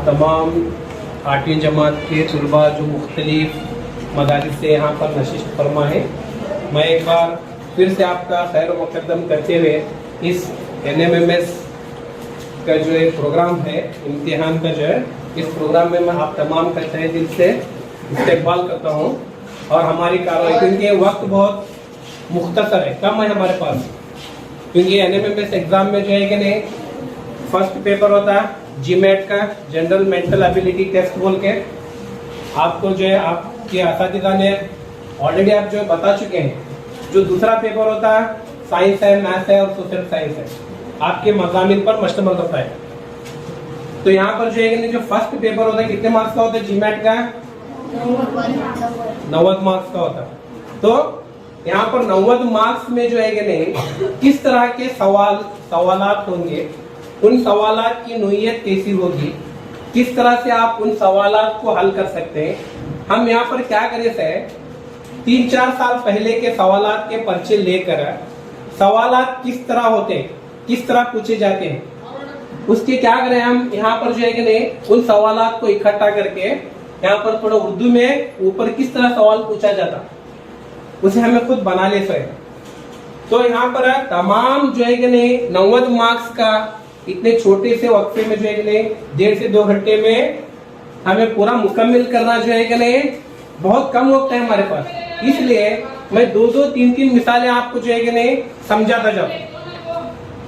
तमाम 8वीं जमात के तलबा जो मुख्तलिफ मदारिस से यहाँ पर नशिस्त फरमा है, मैं एक बार फिर से आपका खैर मुक़द्दम करते हुए इस NMMS का जो एक प्रोग्राम है, इम्तिहान का जो है, इस प्रोग्राम में मैं आप तमाम का तहे दिल से इस्तकबाल करता हूँ। और हमारी कार्रवाई, क्योंकि वक्त बहुत मुख्तसर है, कम है हमारे पास, क्योंकि NMMS एग्ज़ाम में जो है कि नहीं, फर्स्ट पेपर होता है GMAT का, जनरल मेंटल एबिलिटी टेस्ट बोल के, आपको जो है आपके असातिज़ा ने ऑलरेडी आप जो बता चुके हैं। जो दूसरा पेपर होता है साइंस है, मैथ्स है और सोशल साइंस है, आपके मज़ामिन पर मुश्तमिल होता है। तो यहाँ पर जो है कि जो फर्स्ट पेपर होता है, कितने मार्क्स का होता है GMAT का? 90 मार्क्स का होता है। तो यहाँ पर 90 मार्क्स में जो है कि नहीं, किस तरह के सवालात होंगे, उन सवालात की नोयत कैसी होगी, किस तरह से आप उन सवालात को हल कर सकते हैं। हम यहाँ पर क्या करें सर, 3-4 साल पहले के सवालात के पर्चे लेकर सवालात किस तरह होते हैं, किस तरह पूछे जाते हैं, उसके क्या करें हम यहाँ पर जो है कि नहीं, उन सवालात को इकट्ठा करके यहाँ पर थोड़ा उर्दू में ऊपर किस तरह सवाल पूछा जाता, उसे हमें खुद बना ले सके। तो यहाँ पर तमाम जो है कि नहीं 90 मार्क्स का इतने छोटे से वक्फे में जो है कि नहीं 1.5 से 2 घंटे में हमें पूरा मुकम्मल करना जो है कि नहीं, बहुत कम वक्त है हमारे पास। इसलिए मैं 2-2, 3-3 मिसालें आपको जो है कि नहीं समझाता जाऊँ।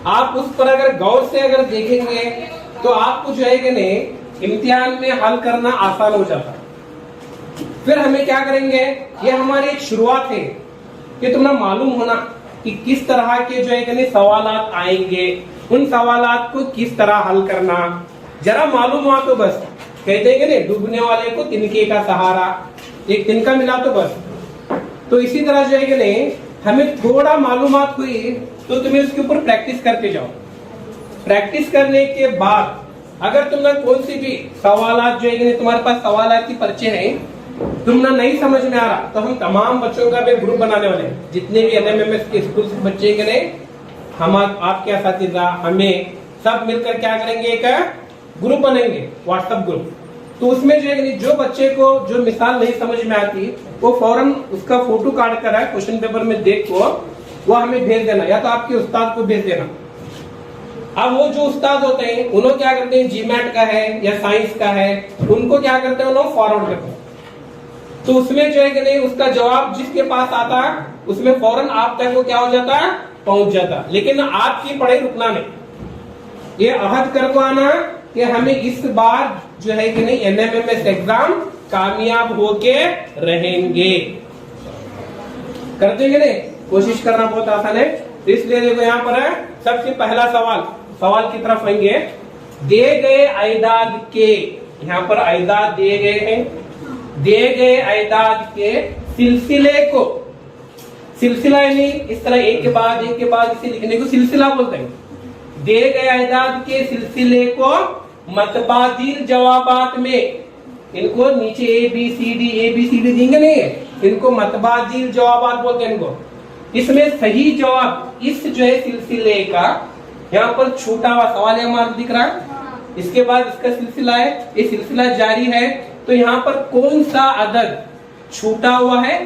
आप उस पर अगर गौर से अगर देखेंगे तो आपको जो है कि नहीं इम्तिहान में हल करना आसान हो जाता। फिर हमें क्या करेंगे, ये हमारी एक शुरुआत है कि तुम्हें मालूम होना कि किस तरह के जो है कि नहीं सवालात आएंगे, उन सवालात को किस तरह हल करना। जरा मालूम हुआ तो बस, कहते हैं कि नहीं, डूबने वाले को तिनके का सहारा, एक तिनका मिला तो बस। तो इसी तरह जो है कि नहीं, हमें थोड़ा मालूमात हुई तो तुम्हें उसके ऊपर प्रैक्टिस करते जाओ। प्रैक्टिस करने के बाद अगर तुमने कौन सी भी सवालात जो है कि नहीं, तुम्हारे पास सवालात की पर्चे हैं, तुमने नहीं समझ में आ रहा, तो हम तमाम बच्चों का भी ग्रुप बनाने वाले हैं, जितने भी NMMS के स्कूल से बच्चे के नहीं, हम आपके असातिज़ा हमें सब मिलकर क्या करेंगे, एक ग्रुप बनेंगे, व्हाट्सएप ग्रुप। तो उसमें जो है जो बच्चे को जो मिसाल नहीं समझ में आती, वो फौरन उसका फोटो काट कर क्वेश्चन पेपर में देख को वो हमें भेज देना, या तो आपके उस्ताद को भेज देना। अब वो जो उस्ताद होते हैं, उन्होंने क्या करते हैं, GMAT का है या साइंस का है, उनको क्या करते हैं, उन्होंने फॉरवर्ड करते हैं। तो उसमें जो है कि नहीं, उसका जवाब जिसके पास आता है उसमें फौरन आप तक वो क्या हो जाता है, पहुंच जाता। लेकिन आपकी पढ़ाई रुकना नहीं, ये अहद करको आना कि हमें इस बार जो है कि नहीं NMMS एग्जाम कामयाब होके रहेंगे। कर देंगे नहीं, कोशिश करना बहुत आसान है। इसलिए देखो यहाँ पर है, सबसे पहला सवाल की तरफ आएंगे। दिए गए आइदाद के, यहाँ पर आइदाद दिए गए हैं, दिए गए आइदाद के सिलसिले को, सिलसिला यानी इस तरह एक के बाद इसे लिखने को सिलसिला बोलते हैं। दिए गए आइदाद के सिलसिले को मतबादिल जवाबात में, इनको नीचे ABCD देंगे नहीं, इनको मतबादिल जवाबात बोलते हैं इनको। इसमें सही जवाब इस जो है सिलसिले का, यहाँ पर छूटा हुआ सवाल हमारा दिख रहा है, इसके बाद इसका सिलसिला है, ये सिलसिला जारी है, तो यहाँ पर कौन सा अदद छूटा हुआ है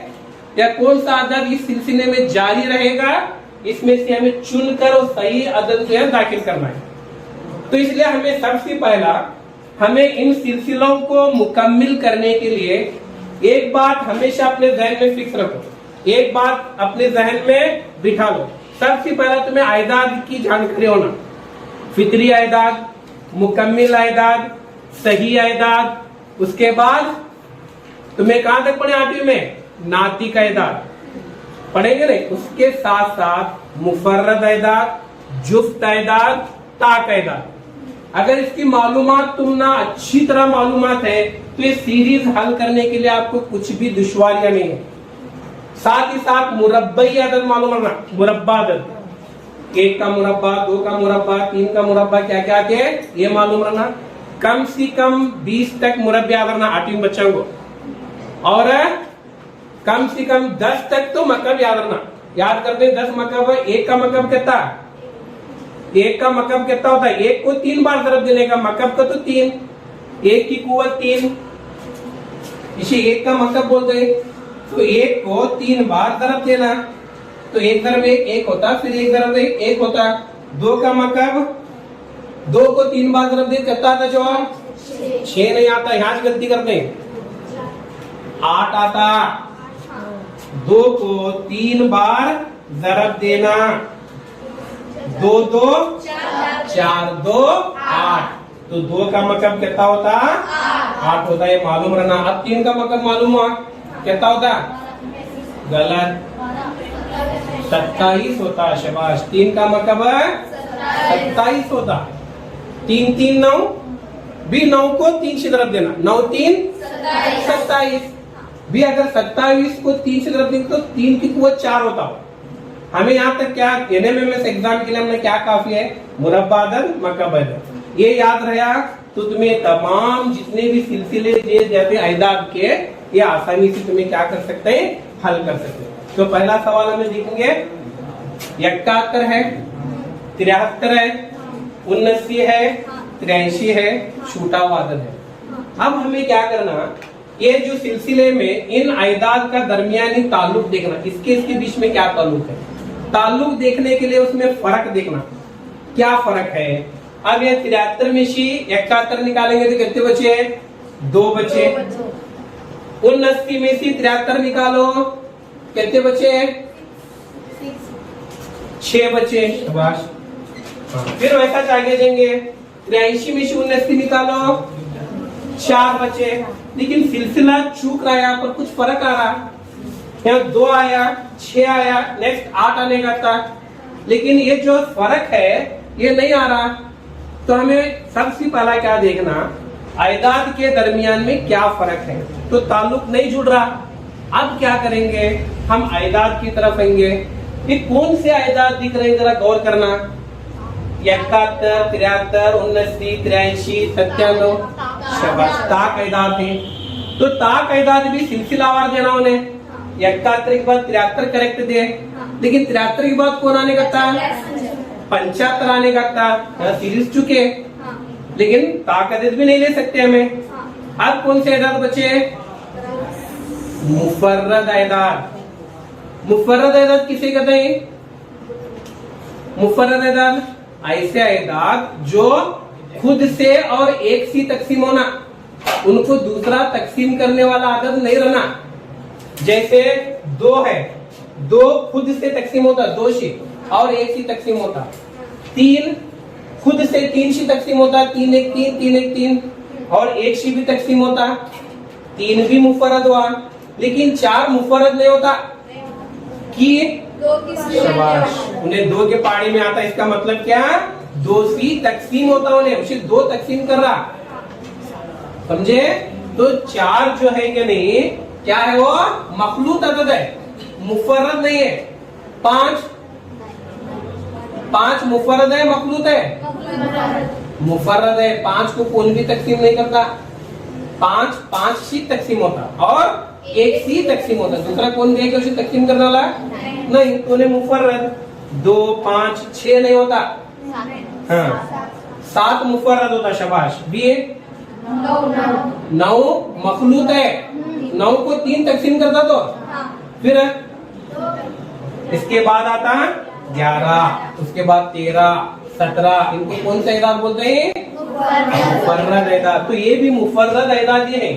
या कौन सा अदद इस सिलसिले में जारी रहेगा, इसमें से हमें चुनकर और सही अदद जो है दाखिल करना है। तो इसलिए हमें सबसे पहला हमें इन सिलसिलों को मुकम्मिल करने के लिए एक बात हमेशा अपने जहन में फिक्स रखो, एक बात अपने जहन में बिठा लो। सबसे पहला तुम्हें आइदाद की जानकारी होना, फितरी आइदाद, मुकम्मिल आइदाद, सही आइदाद। उसके बाद तुम्हें कहां तक पढ़े, 8वीं में नातिक आइदाद पढ़ेंगे नहीं, उसके साथ साथ मुफर्रद आइदाद, जुफ्त आइदाद, ताक आइदाद। अगर इसकी मालूमात तुम ना अच्छी तरह मालूमात है तो ये सीरीज हल करने के लिए आपको कुछ भी दुश्वारियां नहीं है। साथ ही साथ मुरब्बई अदद मालूम रखना, मुरब्बा अदद, 1 का मुरब्बा, 2 का मुरब्बा, 3 का मुरब्बा, क्या क्या के ये मालूम रखना। कम से कम 20 तक मुरब्बा याद रखना 8वीं बच्चों को, और कम से कम 10 तक तो मकब याद रखना। याद करते 10 मकब, 1 का मकब कितना, 1 का मकब कितना होता है, 1 को 3 बार जरब देने का, मकब का तो 3, एक की कुवत 3, इसे एक का मतलब बोलते हैं। तो एक को 3 बार दरब देना, तो एक दरब एक होता, फिर एक दरब एक होता। 2 का मतलब 2 को 3 बार दरब दे कितना आता जवाब? 6 नहीं आता, यहां से गलती करते हैं, 8 आता। 2 को 3 बार दरब देना, 2 2 4 2 8, तो 2 का मतलब कितना होता? 8 होता है, मालूम रहना। अब 3 का मतलब मालूम हुआ, कितना होता? गलत, 27 होता। शाबाश, 3 का मतलब 27 होता। 3 3 9 भी, 9 को 3 से दरब देना, 9 3 27 भी। अगर 27 को 3 से दरब देंगे तो 3 की कुवत 4 होता। हमें यहाँ तक क्या एनएमएमएस एग्जाम के लिए हमने क्या काफी है? मुरब्बा अदद, मकअब अदद, ये याद रहा तो तुम्हें तमाम जितने भी सिलसिले जैसे अहदाद के, ये आसानी से तुम्हें क्या कर सकते हैं? हल कर सकते हैं। तो पहला सवाल हमें देखेंगे, 71 है, 73 है, 79 है, 83 है, छूटा वादद है। अब हमें क्या करना, ये जो सिलसिले में इन अहदाद का दरमियानी ताल्लुक देखना, इसके बीच में क्या ताल्लुक है, ताल्लुक देखने के लिए उसमें फर्क देखना, क्या फर्क है। अब ये 73 में से 71 निकालेंगे तो कितने बचे? 2 बचे। 79 में से 73 निकालो, कितने बचे? 6 बचे। शाबाश। फिर वैसा आगे जाएंगे, 83 में से 79 निकालो, 4 बचे। लेकिन सिलसिला चूक रहा है, यहाँ पर कुछ फर्क आ रहा। यहाँ 2 आया, 6 आया, नेक्स्ट 8 आने का था, लेकिन ये जो फर्क है ये नहीं आ रहा। तो हमें सबसे पहला क्या देखना, अहदाद के दरमियान में क्या फर्क है। तो ताल्लुक नहीं जुड़ रहा। अब क्या करेंगे, हम अहदाद की तरफ आएंगे। ये कौन से अहदाद दिख रहे हैं, जरा गौर करना। 71 73 79 83 97, शाबाश, ताक अहदाद है। तो ताक अहदाद भी सिलसिलावार देना उन्हें। 71 के बाद 73 करेक्ट दे, लेकिन 73 के बाद कौन आने का था? 75 आने का था। यहाँ सीरीज चुके, लेकिन ताक अहदाद भी नहीं ले सकते हमें। अब कौन से अहदाद बचे? मुफर्रद अहदाद। मुफर्रद अहदाद किसे कहते हैं? मुफर्रद अहदाद ऐसे अहदाद जो खुद से और एक से तकसीम होना, उनको दूसरा तकसीम करने वाला अदद नहीं रहना। जैसे 2 है, 2 खुद से तकसीम होता, 2 से और 1 से तकसीम होता। 3 खुद से 3 से तकसीम होता, 3 1 3 3 1 3, और 1 से भी तकसीम होता, 3 भी मुफर्रद हुआ। लेकिन 4 मुफर्रद नहीं होता कि शाबाश, उन्हें 2 के पाड़ी में आता। इसका मतलब क्या? 2 से तकसीम होता, उन्हें उसे 2 तकसीम कर रहा, समझे? तो 4 जो है कि नहीं, क्या है वो? मखलूत अदद है, मुफर्रद नहीं है। 5 मुफर्रद है, मखलूत है? मुफर्रद है। 5 को कौन भी तकसीम नहीं करता। 5 से तकसीम होता और 1 से तकसीम होता, दूसरा कौन देगा उसे तकसीम करने वाला? नहीं, तो उन्हें मुफर्रद। 2 5 6 नहीं होता, हाँ 7 मुफर्रद होता। शाबाश। बी 9 मखलूत है, 9 को 3 तकसीम करता। तो फिर इसके बाद आता 11, उसके बाद 13 17, इनको कौन सा अहदाद बोलते हैं? मुफर्रद अहदाद। तो ये भी मुफर्रद अहदाद ही है।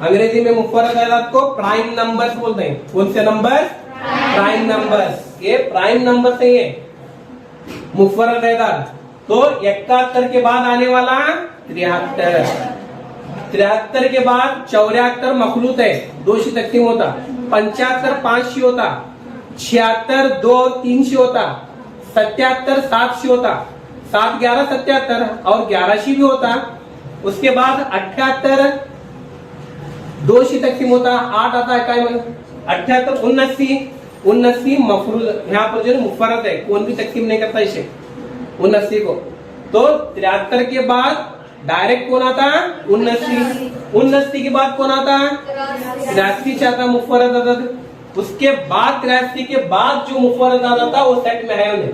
अंग्रेजी में मुफर्रद अहदाद को प्राइम नंबर्स बोलते हैं। कौन से नंबर? Prime numbers. ये प्राइम नंबर से है मुफर्रद अहदाद। तो 71 के बाद आने वाला 73, 73 के बाद 74 मखलूत है, 2 से तकसीम होता। 75 5 से होता। 76 2 3 से होता। 77 7 से होता। 7 11 77 और 11 से भी होता। उसके बाद 78 2 से तकसीम होता, 8 आता है। 78 79 मफरूज, यहाँ पर जो मुफर्रद है, कौन भी तकसीम नहीं करता इसे 79 को। तो 73 के बाद डायरेक्ट कौन आता? 79 के बाद कौन आता? 83 से आता मुफर्रद अदद। उसके बाद 83 के बाद जो मुफर्रद अदद था वो सेट में है उन्हें।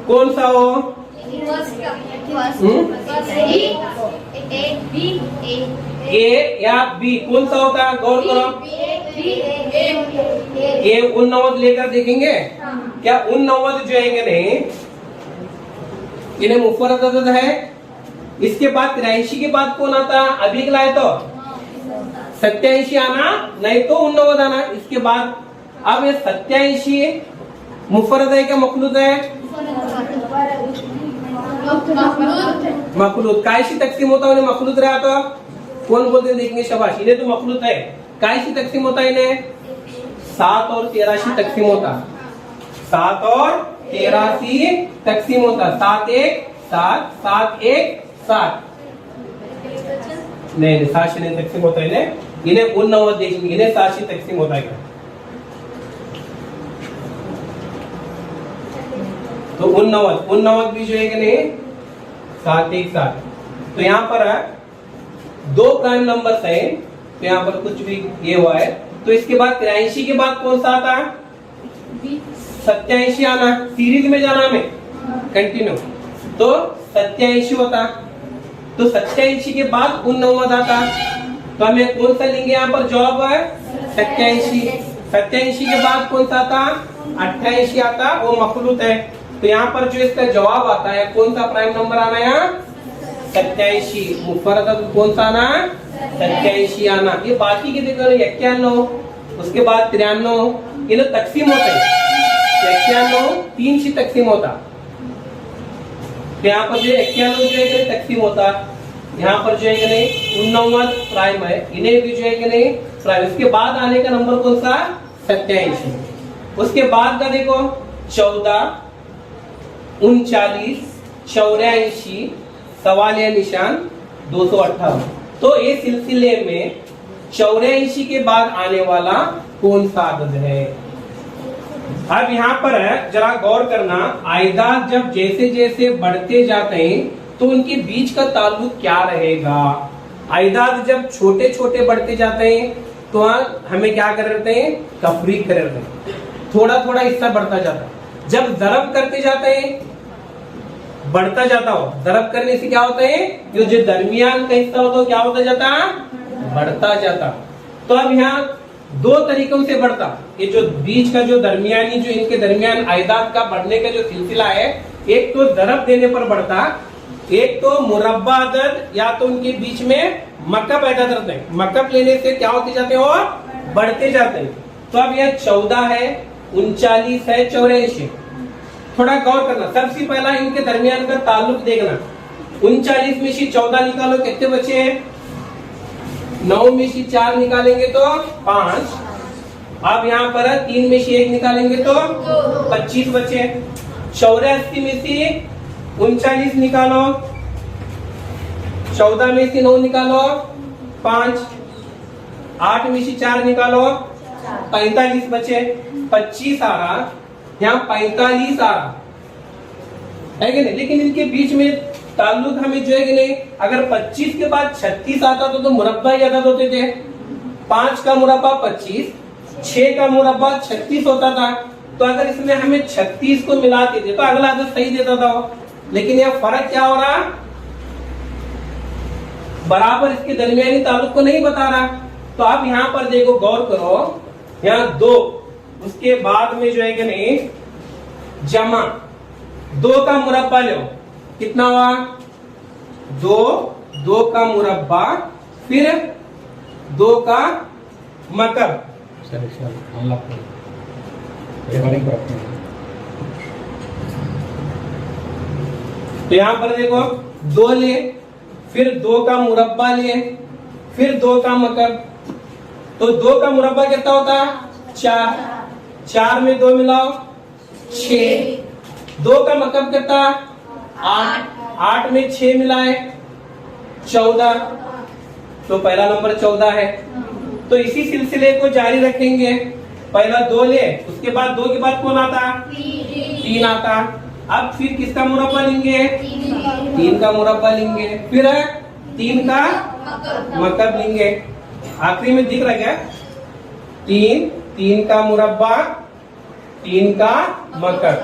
कौन सा हो? ए या बी कौन सा होता है? गौर करो। ए उन 90 लेकर देखेंगे क्या? उन 90 जो है नहीं इन्हें मुफर्रद अदद है। इसके बाद 83 के बाद कौन आता? अभी निकला है तो 87 आना, नहीं तो 89 आना। इसके बाद अब ये 87 मुफर्रद है क्या मखलूत है? मखलूत। कायशी तकसीम होता है मखलूत रहा तो कौन बोलते हैं? देखेंगे शाबाश, इन्हें तो मखलूत है। कायशी तकसीम होता है इन्हें 7 और 83 तकसीम होता। 7 और 83 तकसीम होता। 7 1 7 7 1 7 नहीं 7 नहीं तकसीम होता है इन्हें 89 देखेंगे, इन्हें 7 तकसीम होता है। तो 89 भी जो है कि नहीं 7 1 7। तो यहाँ पर 2 प्राइम नंबर्स है, तो यहाँ पर कुछ भी ये हुआ है। तो इसके बाद 83 के बाद कौन सा आता? 87 आना। सीरीज में जाना हमें कंटिन्यू, तो 87 होता। तो 87 के बाद 89 आता। तो हमें कौन सा लेंगे? यहाँ पर जवाब है 87। 87 के बाद कौन सा आता? 88 आता, वो मखलूत है। तो यहाँ पर जो इसका जवाब आता है कौन सा प्राइम नंबर आना? यहाँ 87 मुफर्रद कौन सा आना? 87 आना। ये बाकी के देखो 91, उसके बाद 93 ये तकसीम होते हैं। 91 3 से तकसीम होता। तो यहाँ पर जो 91 जो है तकसीम होता। यहाँ पर जो है कि नहीं 89 प्राइम है, इन्हें भी जो है कि नहीं प्राइम। उसके बाद आने का नंबर कौन सा? 87। उसके बाद का देखो 14 39 84 सवालिया निशान 258। तो इस सिलसिले में 84 के बाद आने वाला कौन सा अदद है? अब यहाँ पर जरा गौर करना, आयदाद जब जैसे जैसे बढ़ते जाते हैं तो उनके बीच का ताल्लुक क्या रहेगा? आयदाद जब छोटे छोटे बढ़ते जाते हैं तो हमें क्या कर रहे हैं? तफरीक कर रहे हैं, थोड़ा थोड़ा हिस्सा बढ़ता जाता है। जब ज़रब करते जाते हैं बढ़ता जाता हो, ज़रब करने से क्या होता है? ये जो दरमियान का हिस्सा होता है क्या होता जाता? बढ़ता जाता। तो अब यहाँ 2 तरीकों से बढ़ता। ये जो बीच का जो दरमियानी जो इनके दरमियान आयदाद का बढ़ने का जो सिलसिला है, एक तो ज़रब देने पर बढ़ता, एक तो मुरब्बा अदद या तो उनके बीच में मकब पैदा करते हैं। मकब लेने से क्या होते जाते हैं? और बढ़ते जाते हैं। तो अब यह 14 है, 39 है, 84। थोड़ा गौर करना, सबसे पहला इनके दरमियान का ताल्लुक देखना। 39 में से 14 निकालो, कितने बचे हैं? 9 में से 4 निकालेंगे तो 5। अब यहाँ पर 3 में से 1 निकालेंगे तो 25 बचे। 84 में से 39 निकालो, 14 में से 9 निकालो 5, 8 में से 4 निकालो 45 बचे। 25 आ रहा, यहाँ 45 आ रहा है कि नहीं? लेकिन इनके बीच में ताल्लुक हमें जो है कि नहीं, अगर 25 के बाद 36 आता तो मुरब्बा ही अदद होते थे। 5 का मुरब्बा 25, 6 का मुरब्बा 36 होता था। तो अगर इसमें हमें 36 को मिला देते तो अगला अदद सही देता था। लेकिन यह फर्क क्या हो रहा? बराबर इसके दरमियानी ताल्लुक को नहीं बता रहा। तो आप यहाँ पर देखो, गौर करो, यहाँ 2, उसके बाद में जो है कि नहीं जमा 2 का मुरब्बा लो, कितना हुआ? 2, 2 का मुरब्बा, फिर 2 का मकब। तो यहाँ पर देखो 2 ले, फिर 2 का मुरब्बा ले, फिर 2 का मकब। तो 2 का मुरब्बा कितना होता है? 4। 4 में 2 मिलाओ 6। 2 का मकब कितना? 8। 8 में 6 मिलाए 14। तो पहला नंबर 14 है। तो इसी सिलसिले को जारी रखेंगे। पहला 2 ले, उसके बाद 2 के बाद कौन आता? 3 आता। अब फिर किसका मुरब्बा लेंगे? 3 का मुरब्बा लेंगे, फिर 3 का मकब लेंगे। आखिरी में दिख रहा क्या? 3, 3 का मुरब्बा, 3 का मकब,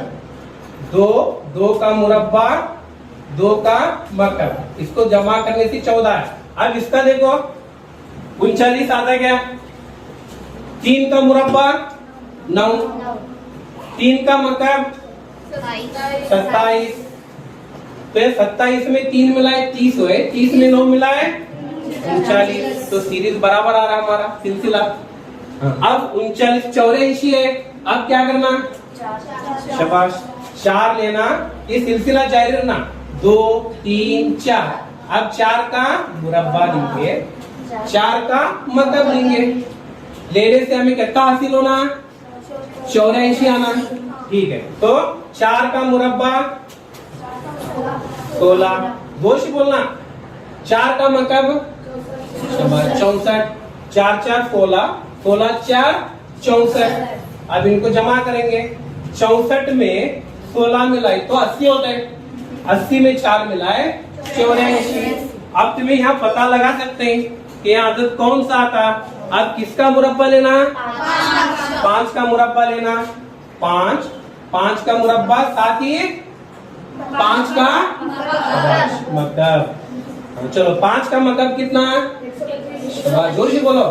2, 2 का मुरब्बा, 2 का मकब, इसको जमा करने से 14 है। अब इसका देखो 39 आता क्या, 3 का मुरब्बा 9, 3 का मकब 27, तो 27 में 3 मिलाए 30 हुए, 30 में 9 मिलाए 39, तो सीरीज बराबर आ रहा हमारा सिलसिला। अब 39 84 है, अब क्या करना, शाबाश 4 लेना, ये सिलसिला जारी रहना, 2 3 4। अब 4 का मुरब्बा लेंगे, 4 का मकब लेंगे, लेने से हमें कितना हासिल होना, 84 आना। ठीक है, तो 4 का मुरब्बा 16, दोष बोलना, 4 का मकब 64, 4 4 16, 16 4 64। अब इनको जमा करेंगे, 64 में 16 मिलाए तो 80 होता है, 80 में 4 मिलाए 84। अब तुम्हें यहाँ पता लगा सकते हैं कि यहाँ अदद कौन सा आता। अब किसका मुरब्बा लेना, 5 का मुरब्बा लेना, 5 का मुरब्बा, साथ ही 5 का मकब। चलो 5 का मकब कितना, जोर से बोलो,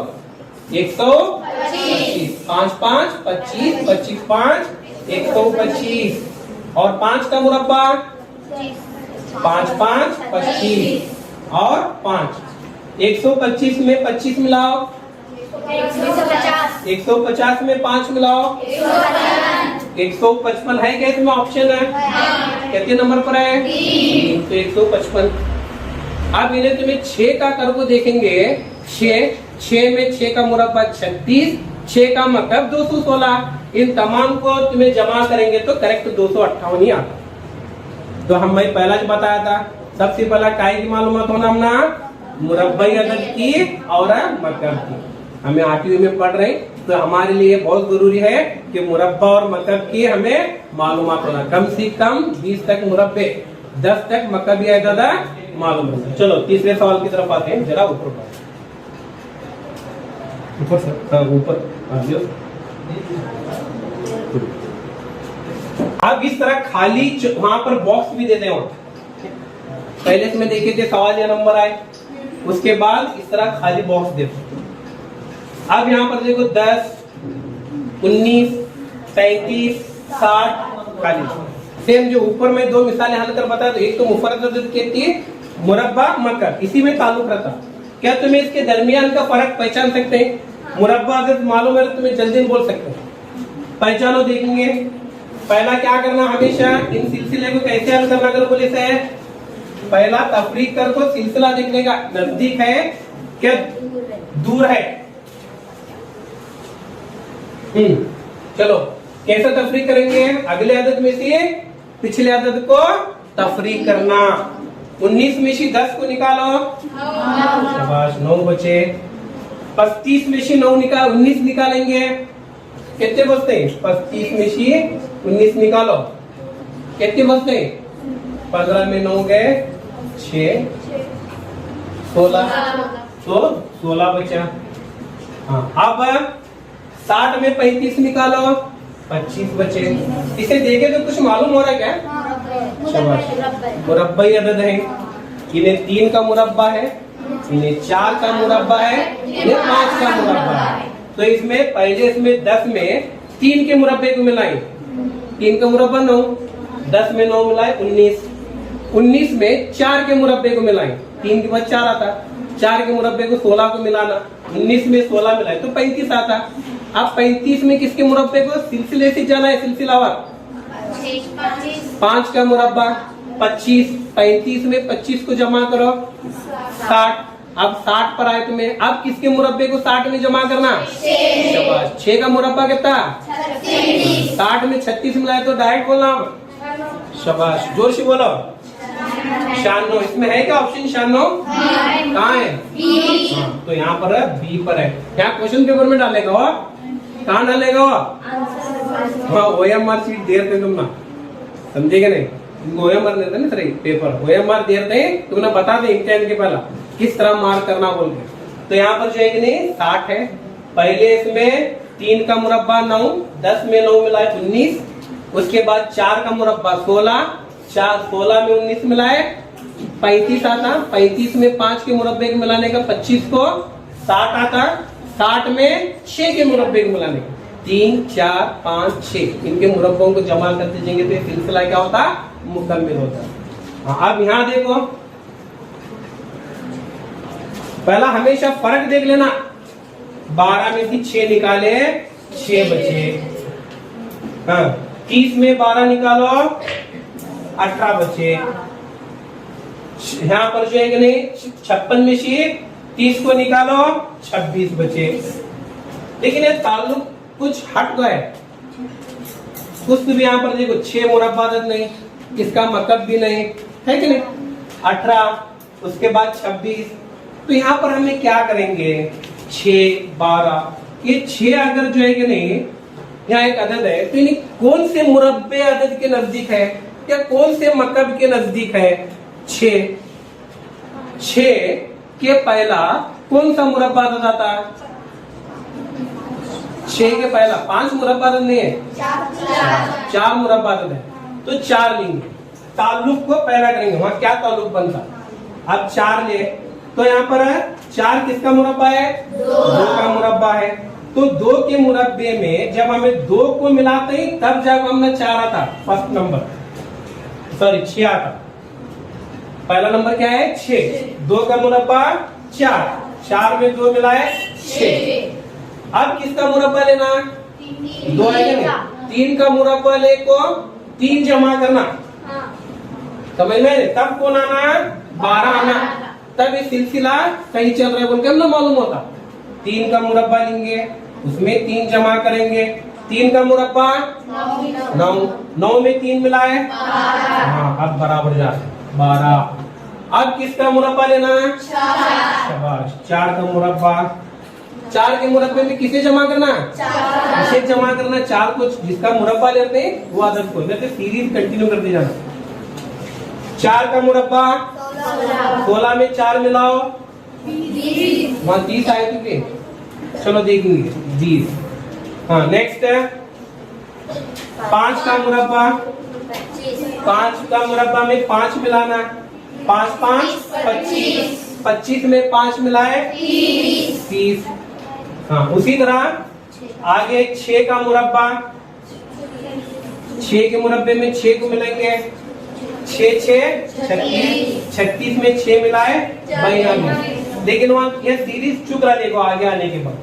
125, 5 5 25, 25 5 125, और 5 का मुरब्बा 5 5 25 और 5, 125 में 25 मिलाओ, 150 में 5 मिलाओ, 155 है क्या इसमें ऑप्शन है, कितने नंबर पर है, तो 155। अब इन्हें तुम्हें 6 का करके देखेंगे, 6 में 6 का मुरब्बा 36, 6 का मकब 216, इन तमाम को तुम्हें जमा करेंगे तो करेक्ट 258 ही आता। तो हम भाई पहला जो बताया था, सबसे पहला काय की मालूमात होना हमना, मुरब्बाई अदद की और मकब की। हमें 8वीं में पढ़ रहे, तो हमारे लिए बहुत जरूरी है कि मुरब्बा और मकब की हमें मालूमात होना, कम से कम 20 तक मुरब्बे, 10 तक मकब या अदद मालूम होना। चलो तीसरे सवाल की तरफ आते हैं, जरा ऊपर ऊपर अब इस तरह खाली वहां पर बॉक्स भी देते हैं। पहले इसमें देखे थे सवाल या नंबर आए, उसके बाद इस तरह खाली बॉक्स देते। अब यहाँ पर देखो 10, 19, 37, 60 खाली। सेम जो ऊपर में 2 मिसालें हल कर बताया, तो एक तो मुफर्रद अदद की थी, मुरब्बा मकब, इसी में ताल्लुक रहता। क्या तुम्हें इसके दरमियान का फर्क पहचान सकते हैं? मुरब्बा अदद मालूम है तो तुम्हें जल्दी बोल सकते हैं, पहचानो। देखेंगे पहला क्या करना, हमेशा इन सिलसिले को कैसे हल करना, अगर बोले से पहला तफरीक कर को सिलसिला देखने का, नजदीक है क्या दूर है। चलो कैसे तफरीक करेंगे, अगले अदद में से पिछले अदद को तफरीक करना। 19 में से 10 को निकालो, शाबाश 9 बचे। 35 में से 9 निकाल 19 निकालेंगे, कितने बचते हैं, 35 में से 19 निकालो, कितने बचते हैं, 15 में 9 गए 6, 16, तो 16 बचा। हाँ, अब 60 में 35 निकालो, 25 बचे। इसे देखे तो कुछ मालूम हो रहा है क्या, मुरब्बाई अदद है। इन्हें 3 का मुरब्बा है, इन्हें 4 का मुरब्बा है, इन्हें 5 का मुरब्बा है। तो इसमें पहले इसमें 10 में 3 के मुरब्बे को मिलाए, 3 का मुरब्बा 9, 10 में 9 मिलाए 19, 19 में 4 के मुरब्बे को मिलाए, 3 के बाद 4 आता, 4 के मुरब्बे को 16 को मिलाना, 19 में 16 मिलाए तो 35 आता। अब 35 में किसके मुरब्बे को सिलसिले से जाना है, सिलसिलावार, 5 का मुरब्बा 25, 35 में 25 को जमा करो 60। अब 60 पर आए तुम्हें, अब किसके मुरब्बे को 60 में जमा करना, 6 का मुरब्बा कितना, 60 में 36 मिलाए तो डायरेक्ट बोलना, शाबाश जोर से बोलो, 96। इसमें है क्या ऑप्शन 96, कहाँ है, हाँ, तो यहाँ पर बी पर है। क्या क्वेश्चन पेपर में डालेगा वो, कहाँ डालेगा वो, हाँ OMR शीट देते तुम ना, समझेगा नहीं, OMR देते ना सर पेपर, OMR देते तुमने बता दे इम्तिहान के पहला किस तरह मार्क करना बोल के। तो यहाँ पर जो है कि नहीं 60 है, पहले इसमें 3 का मुरब्बा 9, 10 में 9 मिलाए 19, उसके बाद 4 का मुरब्बा 16, 16 में 19 मिलाए 35 आता, 35 में 5 के मुरब्बे के मिलाने का 25 को 60 आता, 60 में 6 के मुरब्बे के मिलाने का 3 4 5 6, इनके मुरब्बों को जमा करते जाएंगे तो ये सिलसिला क्या होता, मुकम्मिल होता। अब यहां देखो, पहला हमेशा फर्क देख लेना, 12 में से 6 निकाले 6 बचे, हाँ 30 में 12 निकालो 18 बचे, यहाँ पर जो है कि नहीं 56 में से 30 को निकालो 26 बचे। लेकिन ये ताल्लुक कुछ हट गए, कुछ भी यहाँ पर देखो 6 मुरब्बा अदद नहीं, इसका मतलब भी नहीं है कि नहीं, 18 उसके बाद 26, तो यहाँ पर हमें क्या करेंगे 6 12, ये 6 अगर जो है कि नहीं यहाँ एक अदद है तो इन्हें कौन से मुरब्बे अदद के नजदीक है या कौन से मकब के नजदीक है, 6 के पहला कौन सा मुरब्बा अदद आता है, 6 के पहला 5 मुरब्बा अदद नहीं है, 4 मुरब्बा अदद है, तो 4 लेंगे, ताल्लुक को पहला करेंगे, वहां क्या ताल्लुक बनता, अब 4 ले तो यहाँ पर 4 किसका मुरब्बा है, 2 का मुरब्बा है, तो 2 के मुरब्बे में जब हमें 2 को मिलाते ही तब जब हमने 4 आता, फर्स्ट नंबर सॉरी 6 आता, पहला नंबर क्या है 6, 2 का मुरब्बा 4, 4 में 2 मिलाए 6। अब किसका मुरब्बा लेना, 2 है क्या, 3 का मुरब्बा ले को 3 जमा करना, समझ में, तब कौन आना 12 आना, तब ये सिलसिला सही चल रहा है बोल के ना मालूम होता। 3 का मुरब्बा लेंगे उसमें 3 जमा करेंगे, 3 का मुरब्बा 9, 9 में 3 मिलाए, हाँ अब बराबर जा 12। अब किसका मुरब्बा लेना है, शाबाश, 4 का मुरब्बा, 4 के मुरब्बे में किसे जमा करना, इसे जमा करना, 4 को जिसका मुरब्बा लेते हैं वो आदत को लेते, सीरीज कंटिन्यू करते जाना। 4 का मुरब्बा 16 में 4 मिलाओ, वहां 30 आए थे, चलो देखेंगे 20, हाँ नेक्स्ट है 5 का मुरब्बा, 5 का मुरब्बा में 5 मिलाना, 5 5 25, 25 में 5 मिलाए 30, हाँ उसी तरह आगे 6 का मुरब्बा, 6 के मुरब्बे में 6 को मिलाएंगे, 6 6 36, 36 में 6 मिलाए 92, लेकिन वहां यह सीरीज चुक रहा, देखो आगे आने के बाद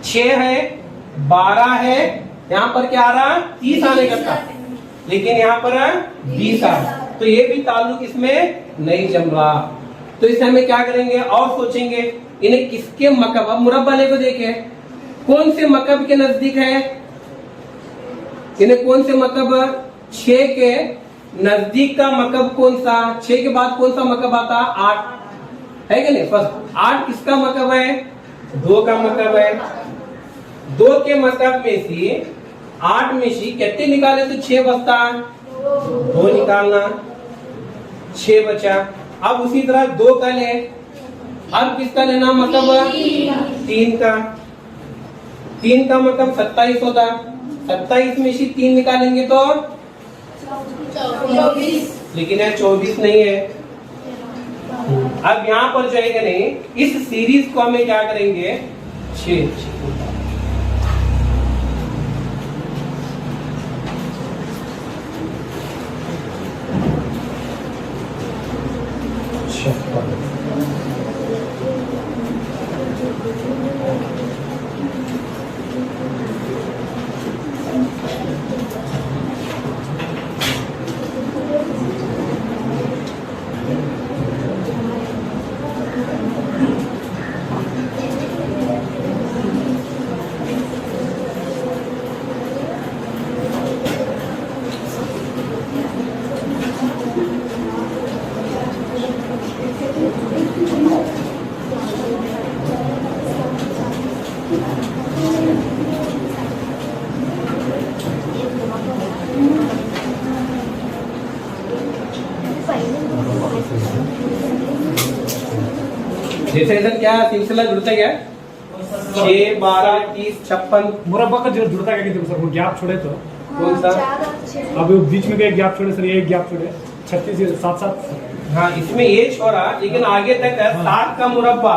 6 है 12 है, यहाँ पर क्या आ रहा 30 आने का था, लेकिन यहाँ पर 20 आ रहा, तो ये भी ताल्लुक इसमें नहीं जम रहा, तो इसे हमें क्या करेंगे और सोचेंगे इन्हें किसके मकब, अब मुरब्बा लेकर देखे कौन से मकब के नजदीक है, इन्हें कौन से मकब, 6 के नजदीक का मकब कौन सा, 6 के बाद कौन सा मकब आता, 8 है कि नहीं, फर्स्ट 8 किसका मकब है, 2 का मकब है, 2 के मकब में से 8 में से कितने निकाले तो 6 बचता, 2 निकालना 6 बचा। अब उसी तरह 2 का ले, अब किसका लेना मकब, 3 का, 3 का मकब 27 होता, 27 में से 3 निकालेंगे तो 24, लेकिन यह 24 नहीं है। अब यहाँ पर जो है नहीं इस सीरीज को हमें क्या करेंगे 6 जैसे इधर क्या सिलसिला जुड़ता है, 6 12 30 56 मुरब्बा का जो जुड़ता है कि सर वो गैप छोड़े तो कौन सा? अब वो बीच में का एक गैप छोड़े सर, ये एक गैप छोड़े 36 7 7। हाँ, इसमें ये छोड़ा, लेकिन आगे तक है 7 का मुरब्बा।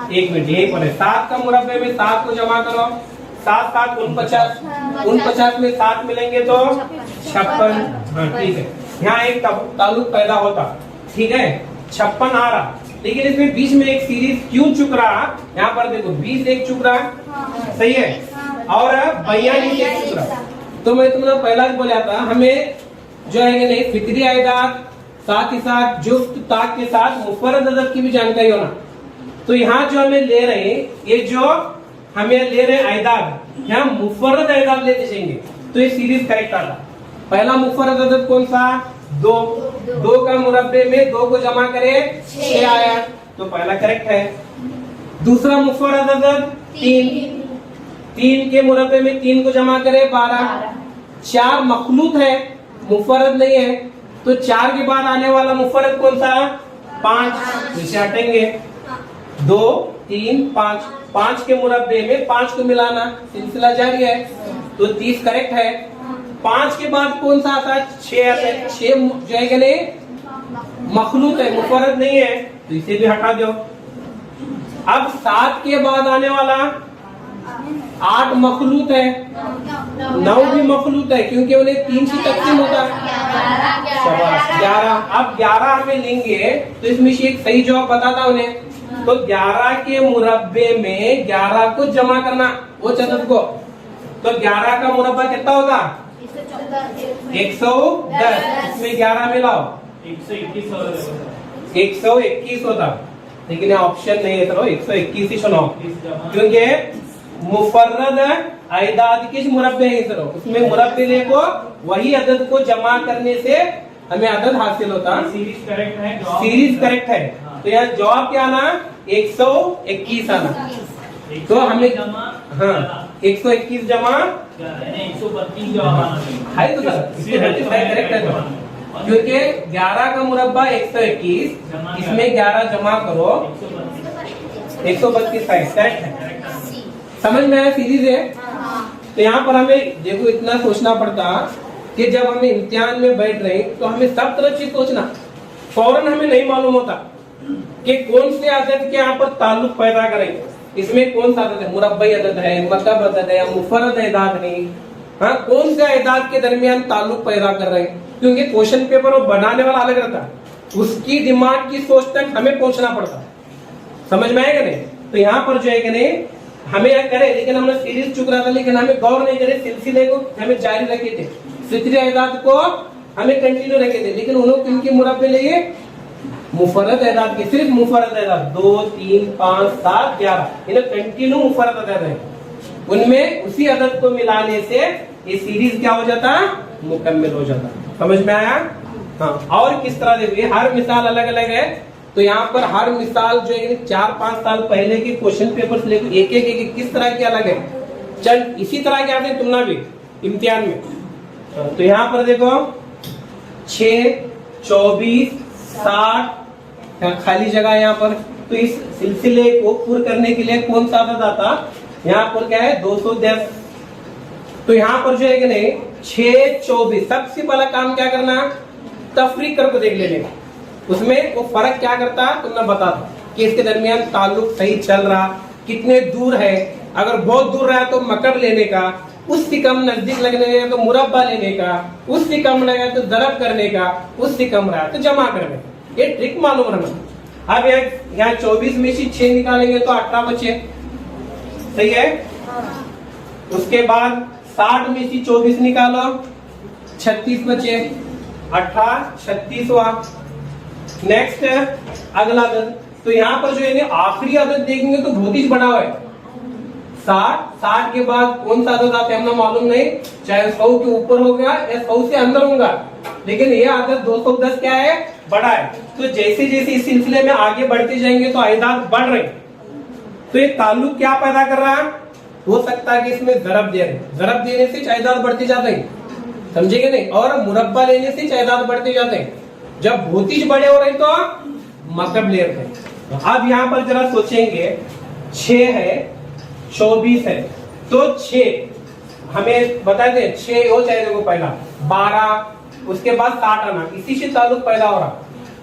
एक मिनट, यही पर है 7 का मुरब्बे में 7 को जमा करो, 7 7 49, 49 में 7 मिलेंगे तो 56। हाँ ठीक है, यहाँ एक ताल्लुक पैदा होता, ठीक है 56 आ रहा, लेकिन इसमें बीच में एक सीरीज क्यों चुक रहा? यहाँ पर देखो 20 एक चुक रहा, सही है, और 42 एक चुक रहा। तो मैं तुमने पहला बोला था, हमें जो है कि नहीं फिक्री आयदाद साथ ही साथ जुफ्त ताक के साथ मुफर्रद अदद की भी जानकारी होना। तो यहाँ जो हमें ले रहे हैं, ये जो हमें ले रहे आयदाद, यहाँ मुफर्रद आयदाद लेते जाएंगे तो ये सीरीज करेक्ट आता। पहला मुफर्रद अदद कौन सा? 2। 2 का मुरब्बे में 2 को जमा करे 6 आया, तो पहला करेक्ट है। दूसरा मुफर्रद अदद 3। 3 के मुरब्बे में 3 को जमा करे 12। 4 मखलूत है, मुफर्रद नहीं है, तो 4 के बाद आने वाला मुफर्रद कौन सा? 5। इसे हटेंगे, 2 3 5। 5 के मुरब्बे में 5 को मिलाना, सिलसिला जारी है, तो 30 करेक्ट है। 5 के बाद कौन सा आता है? 6 आता है। 6 जो है कि नहीं मखलूत है, मुफर्रद नहीं है, तो इसे भी हटा दो। अब 7 के बाद आने वाला 8 मखलूत है, 9 भी मखलूत है, क्योंकि उन्हें 3 से तकसीम होता है। 11। अब 11 हमें लेंगे तो इसमें से एक सही जवाब बताता उन्हें, तो 11 के मुरब्बे में 11 को जमा करना, वो चतुर्थ को, तो 11 का मुरब्बा कितना होगा? 110। इसमें 11 मिलाओ 121 होता, लेकिन ऑप्शन नहीं है, चलो 121 ही सुनो, क्योंकि मुफर्रद आयदाद किस मुरब्बे है, सरो उसमें मुरब्बे को वही अदद को जमा करने से हमें अदद हासिल होता। सीरीज करेक्ट है, सीरीज करेक्ट है, तो यहाँ जवाब क्या आना? 121 आना। तो हमें हाँ 121 जमा 132 जवाब आना है, तो सर करेक्ट है जवाब, क्योंकि 11 का मुरब्बा 121, इसमें 11 जमा करो 132 करेक्ट है। समझ में आया? सीरीज है। तो यहाँ पर हमें देखो इतना सोचना पड़ता कि जब हमें इम्तिहान में बैठ रहे तो हमें सब तरह चीज सोचना, फौरन हमें नहीं मालूम होता कि कौन से अदद के यहाँ पर ताल्लुक पैदा करें, इसमें कौन सा अदद है, मुरब्बई अदद है, मतलब अदद है, मुफर्रद अदद है, हाँ कौन से अदद के दरमियान ताल्लुक पैदा कर रहे हैं, क्योंकि क्वेश्चन पेपर वो बनाने वाला अलग रहता है, उसकी दिमाग की सोच तक हमें पहुंचना पड़ता है। समझ में आएगा नहीं? तो यहाँ पर जो है कि नहीं हमें यह करे, लेकिन हमने सीरीज चुक रहा था, लेकिन हमें गौर नहीं करे, सिलसिले को हमें जारी रखे थे, फिक्री आयदाद को हमें कंटिन्यू रखे थे, लेकिन उन्होंने इनके मुरब्बे लिए मुफर्रद आयदाद के, सिर्फ मुफर्रद आयदाद 2 3 5 7 11 इन्हें कंटिन्यू मुफर्रद आयदाद है, उनमें उसी अदद को मिलाने से ये सीरीज क्या हो जाता? मुकम्मल हो जाता। समझ में आया? हाँ, और किस तरह देखिए हर मिसाल अलग अलग है, तो यहाँ पर हर मिसाल जो है 4-5 साल पहले के क्वेश्चन पेपर से लेकर एक एक किस तरह की अलग है, चल इसी तरह के आते तुमना भी इम्तिहान में। तो यहाँ पर देखो 6 24 60 खाली जगह यहाँ पर, तो इस सिलसिले को पूर्ण करने के लिए कौन सा अदद आता? यहाँ पर क्या है 210। तो यहाँ पर जो है कि नहीं 6 24, सबसे पहला काम क्या करना? तफरीक करके देख लेने का, उसमें वो फर्क क्या करता है तुमने बता दो कि इसके दरमियान ताल्लुक सही चल रहा, कितने दूर है, अगर बहुत दूर रहा तो मकब लेने का, उससे कम नजदीक लगने का तो मुरब्बा लेने का, उससे कम लगा तो दरब करने का, उससे कम रहा तो जमा करने का, ये ट्रिक मालूम रहना। अब यहाँ 24 में से 6 निकालेंगे तो 18 बचे, सही है। उसके बाद 60 में से 24 निकालो 36 बचे, 18 36वां। नेक्स्ट अगला अदद, तो यहाँ पर जो है आखिरी अदद देखेंगे तो बहुत ही बड़ा है 60 के बाद कौन सा अदद आता है हमने मालूम नहीं, चाहे 100 के ऊपर होगा या 100 से अंदर होगा, लेकिन ये अदद 210 क्या है? बड़ा है। तो जैसे जैसे इस सिलसिले में आगे बढ़ते जाएंगे तो आयदाद बढ़ रहे, तो ये ताल्लुक क्या पैदा कर रहा है? हो सकता है कि इसमें जरब दे रहे, जरब देने से आयदाद बढ़ते जाते हैं, समझेंगे नहीं, और मुरब्बा लेने से आयदाद बढ़ते जाते हैं। जब भूतिज बड़े हो रहे तो मकब ले रहे। तो अब यहाँ पर जरा सोचेंगे 6 है 24 है, तो 6 हमें बता दें 6 हो चाहिए, देखो पहला 12, उसके बाद 60 आना, इसी से ताल्लुक पैदा हो रहा।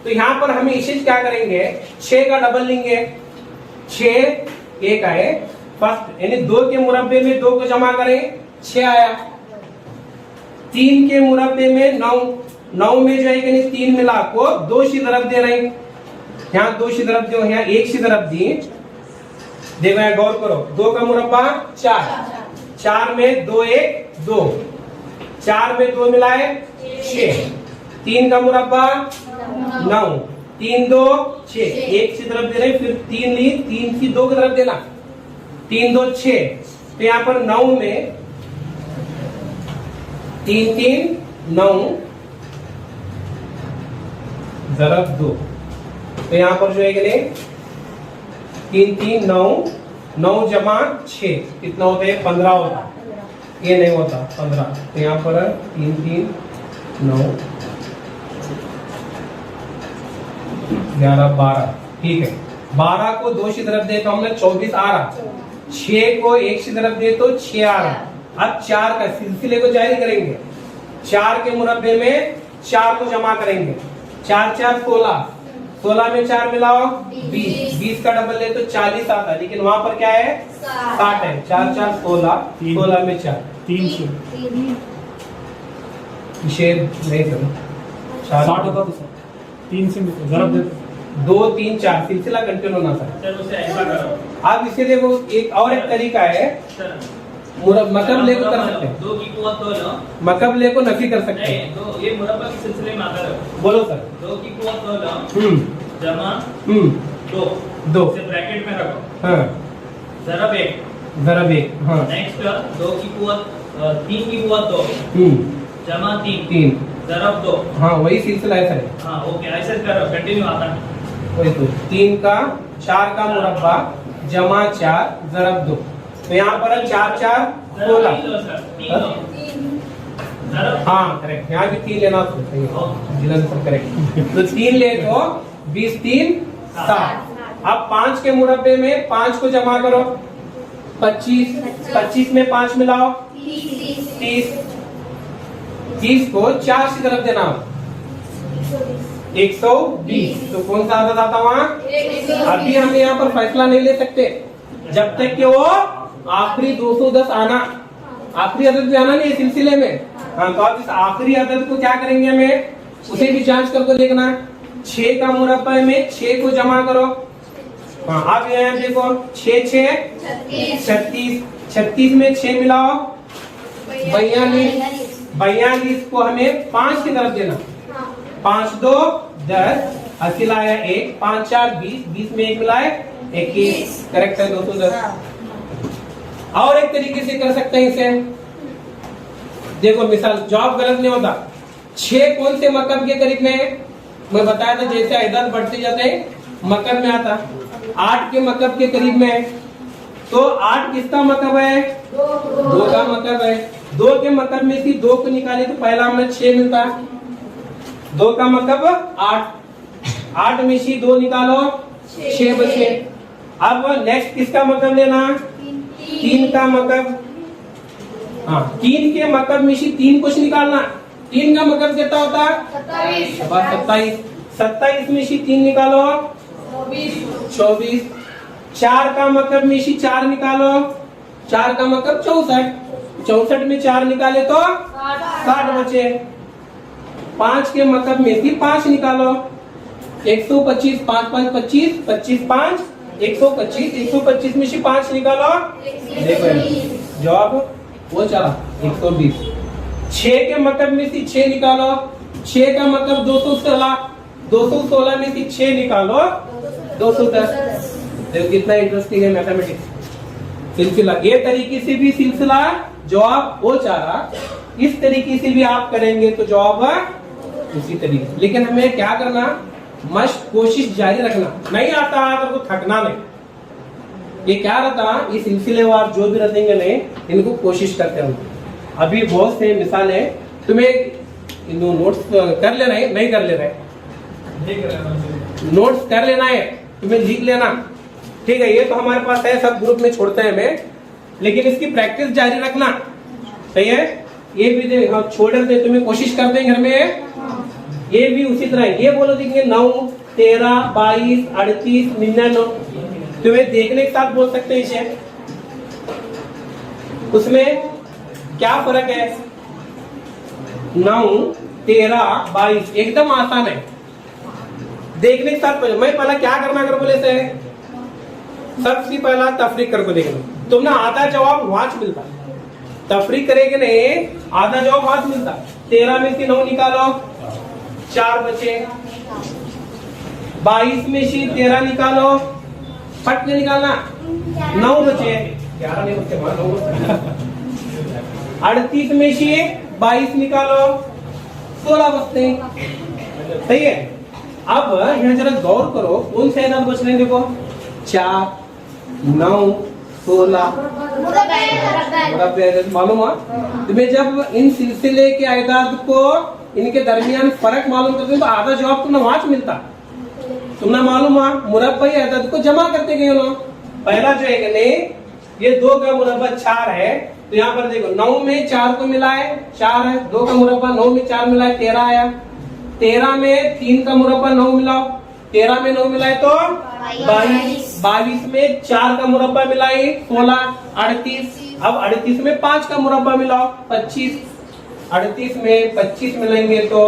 तो यहाँ पर हमें इसी से क्या करेंगे, 6 का डबल लेंगे, 6 एक आए फर्स्ट, यानी 2 के मुरब्बे में 2 को जमा करें 6 आया, 3 के मुरब्बे में 9, 9 में जो है कि 3 मिला को 2 सी तरफ दे रहे हैं, यहाँ 2 सी तरफ दो, यहाँ 1 सी तरफ दी। देखो यहाँ गौर करो, 2 का मुरब्बा 4, 4 में 2 1 2, 4 में 2 मिलाए 6, 3 का मुरब्बा 9, 3 2 6, 1 सी तरफ दे रहे, फिर 3 ली, 3 सी 2 की तरफ देना, 3 2 6। तो यहाँ पर 9 में 3 3 9 ज़रब 2, तो यहाँ पर जो है कि नहीं 3 3 9, 9 जमा 6 कितना होता है, 15 होता, ये नहीं होता 15। तो यहाँ पर 3 3 9 11 12, ठीक है। 12 को 2 की तरफ दे तो हमने 24 आ रहा, 6 को 1 की तरफ दे तो 6 आ रहा। अब 4 का सिलसिले को जारी करेंगे, 4 के मुरब्बे में 4 को जमा करेंगे, 4 4 16, 16 में 4 मिलाओ 20, 20 का डबल ले तो 40 आता है, लेकिन वहां पर क्या है 60 है, 4 4 16, 16 में 4 3 से शेर नहीं सर 60 होता तो सर 3 से ज़रब देते 2 3 4 सिलसिला कंटिन्यू होना सर। आप इसे देखो, एक और एक तरीका है, मकबले को कर सकते हैं, 2 की कुव्वत 2 लो, मकबले को नफी कर सकते हैं। नहीं तो ये मुरब्बा के सिलसिले में आता है। बोलो सर। 2 की कुव्वत 2 लो, जमा 2 से ब्रैकेट में रखो, हाँ ज़रब 1, ज़रब 1, हाँ नेक्स्ट 2 की कुव्वत 3 की कुव्वत 2, जमा 3 ज़रब 2, हाँ वही सिलसिला है सर। हाँ ओके, ऐसे करो कंटिन्यू आता है। वही तो 3 का 4 का मुरब्बा जमा 4 ज़रब 2, तो यहाँ पर 4 4 16, हाँ करेक्ट, यहाँ भी 3 लेना तो सही है, जिलन सब करेक्ट। तो 3 ले तो 20 3 60। अब 5 के मुरब्बे में 5 को जमा करो 25, 25 में 5 मिलाओ 30, 30 को 4 की तरफ देना 120, तो कौन सा आदत आता वहाँ, अभी हम यहाँ पर फैसला नहीं ले सकते जब तक कि वो आखिरी 210 आना, आखिरी अदद भी आना नहीं है सिलसिले में। हाँ, तो आप इस आखिरी अदद को क्या करेंगे, हमें उसे भी जांच करके देखना। 6 का मुरब्बा में 6 को जमा करो, हाँ आप यहाँ देखो 6 6 36, 36 में 6 मिलाओ 42, 42 को हमें 5 की तरफ देना, 5 2 10, हासिल आया 1, 5 4 20, 20 में 1 मिलाए 21, करेक्ट है 210। और एक तरीके से कर सकते हैं इसे, देखो मिसाल जवाब गलत नहीं होता। 6 कौन से मकब के करीब में है, मैं बताया था जैसे अदद बढ़ते जाते हैं मकब में आता, 8 के मकब के करीब में है, तो 8 किसका मकब है, 2 का मकब है। 2 के मकब में से 2 को निकाले तो पहला हमें 6 मिलता है, 2 का मकब 8, 8 में से 2 निकालो 6 बचे। अब नेक्स्ट किसका मकब लेना, 3 का मकब, हाँ 3 के मकब में से 3 कुछ निकालना, 3 का मकब कितना होता है 27, 27 में से 3 निकालो 24, 4 का मकब में से 4 निकालो, 4 का मकब 64, 64 में 4 निकाले तो 60 बचे। 5 के मकब में से 5 निकालो, 125, 5 5 25, 25 5 125, 125 में से 5 निकालो, देखो जवाब वो चला 120। 6 के मकब में से 6 निकालो, 6 का मकब 216, 216 में से 6 निकालो 210। देखो कितना इंटरेस्टिंग है मैथमेटिक्स सिलसिला। ये तरीके से भी सिलसिला जवाब वो चारा, इस तरीके से भी आप करेंगे तो जवाब उसी तरीके। लेकिन हमें क्या करना, मस्त कोशिश जारी रखना, नहीं आता तो थकना नहीं। ये क्या रहता, ये सिलसिलेवार जो भी रहेंगे नहीं, इनको कोशिश करते रहेंगे। अभी बहुत से मिसालें तुम्हें नोट्स कर लेना है, नहीं कर ले रहे, नोट्स कर लेना है, तुम्हें लिख लेना, ठीक है। ये तो हमारे पास है, सब ग्रुप में छोड़ते हैं हमें, लेकिन इसकी प्रैक्टिस जारी रखना। सही है। ये भी दे, हाँ छोड़ दे, तुम्हें कोशिश करते हैं घर में। ये भी उसी तरह है। ये बोलो देखेंगे 9, 13, 22, 38, 99, तुम्हें देखने के साथ बोल सकते हैं इसे। उसमें क्या फर्क है? 9, 13, 22 एकदम आसान है। देखने के साथ मैं पहला क्या करना अगर बोले से, सबसे पहला तफरीक करके देखना। तुमने आधा जवाब वाच मिलता, तफरीक करेंगे नहीं आधा जवाब वाच मिलता। 13 में से 9 निकालो, 4 बचे। 22 में से 13 निकालो, फट नहीं निकालना, 9 बचे। 11 नहीं बचे, 9 बचे। 38 में से 22 निकालो, 16 बचते हैं। सही है। अब यहाँ जरा गौर करो, कौन से आयदाद बच रहे हैं? देखो 4, 9, 16 मालूम है तुम्हें। जब इन सिलसिले के आयदाद को इनके दरमियान फर्क मालूम करते हैं तो आधा जवाब तुमने वहां मिलता। तुमने मालूम है मुरब्बई आयदाद को जमा करते गए लोग। पहला जो है कि नहीं, ये 2 का मुरब्बा 4 है, तो यहाँ पर देखो 9 में 4 को मिलाए 4 है, 2 का मुरब्बा 9 में 4 मिलाए 13 आया। 13 में 3 का मुरब्बा 9 मिलाओ, 13 में 9 मिलाए तो 22, 22 में 4 का मुरब्बा मिलाए 16, 38। अब 38 में 5 का मुरब्बा मिलाओ 25, 38 में 25 मिलाएंगे तो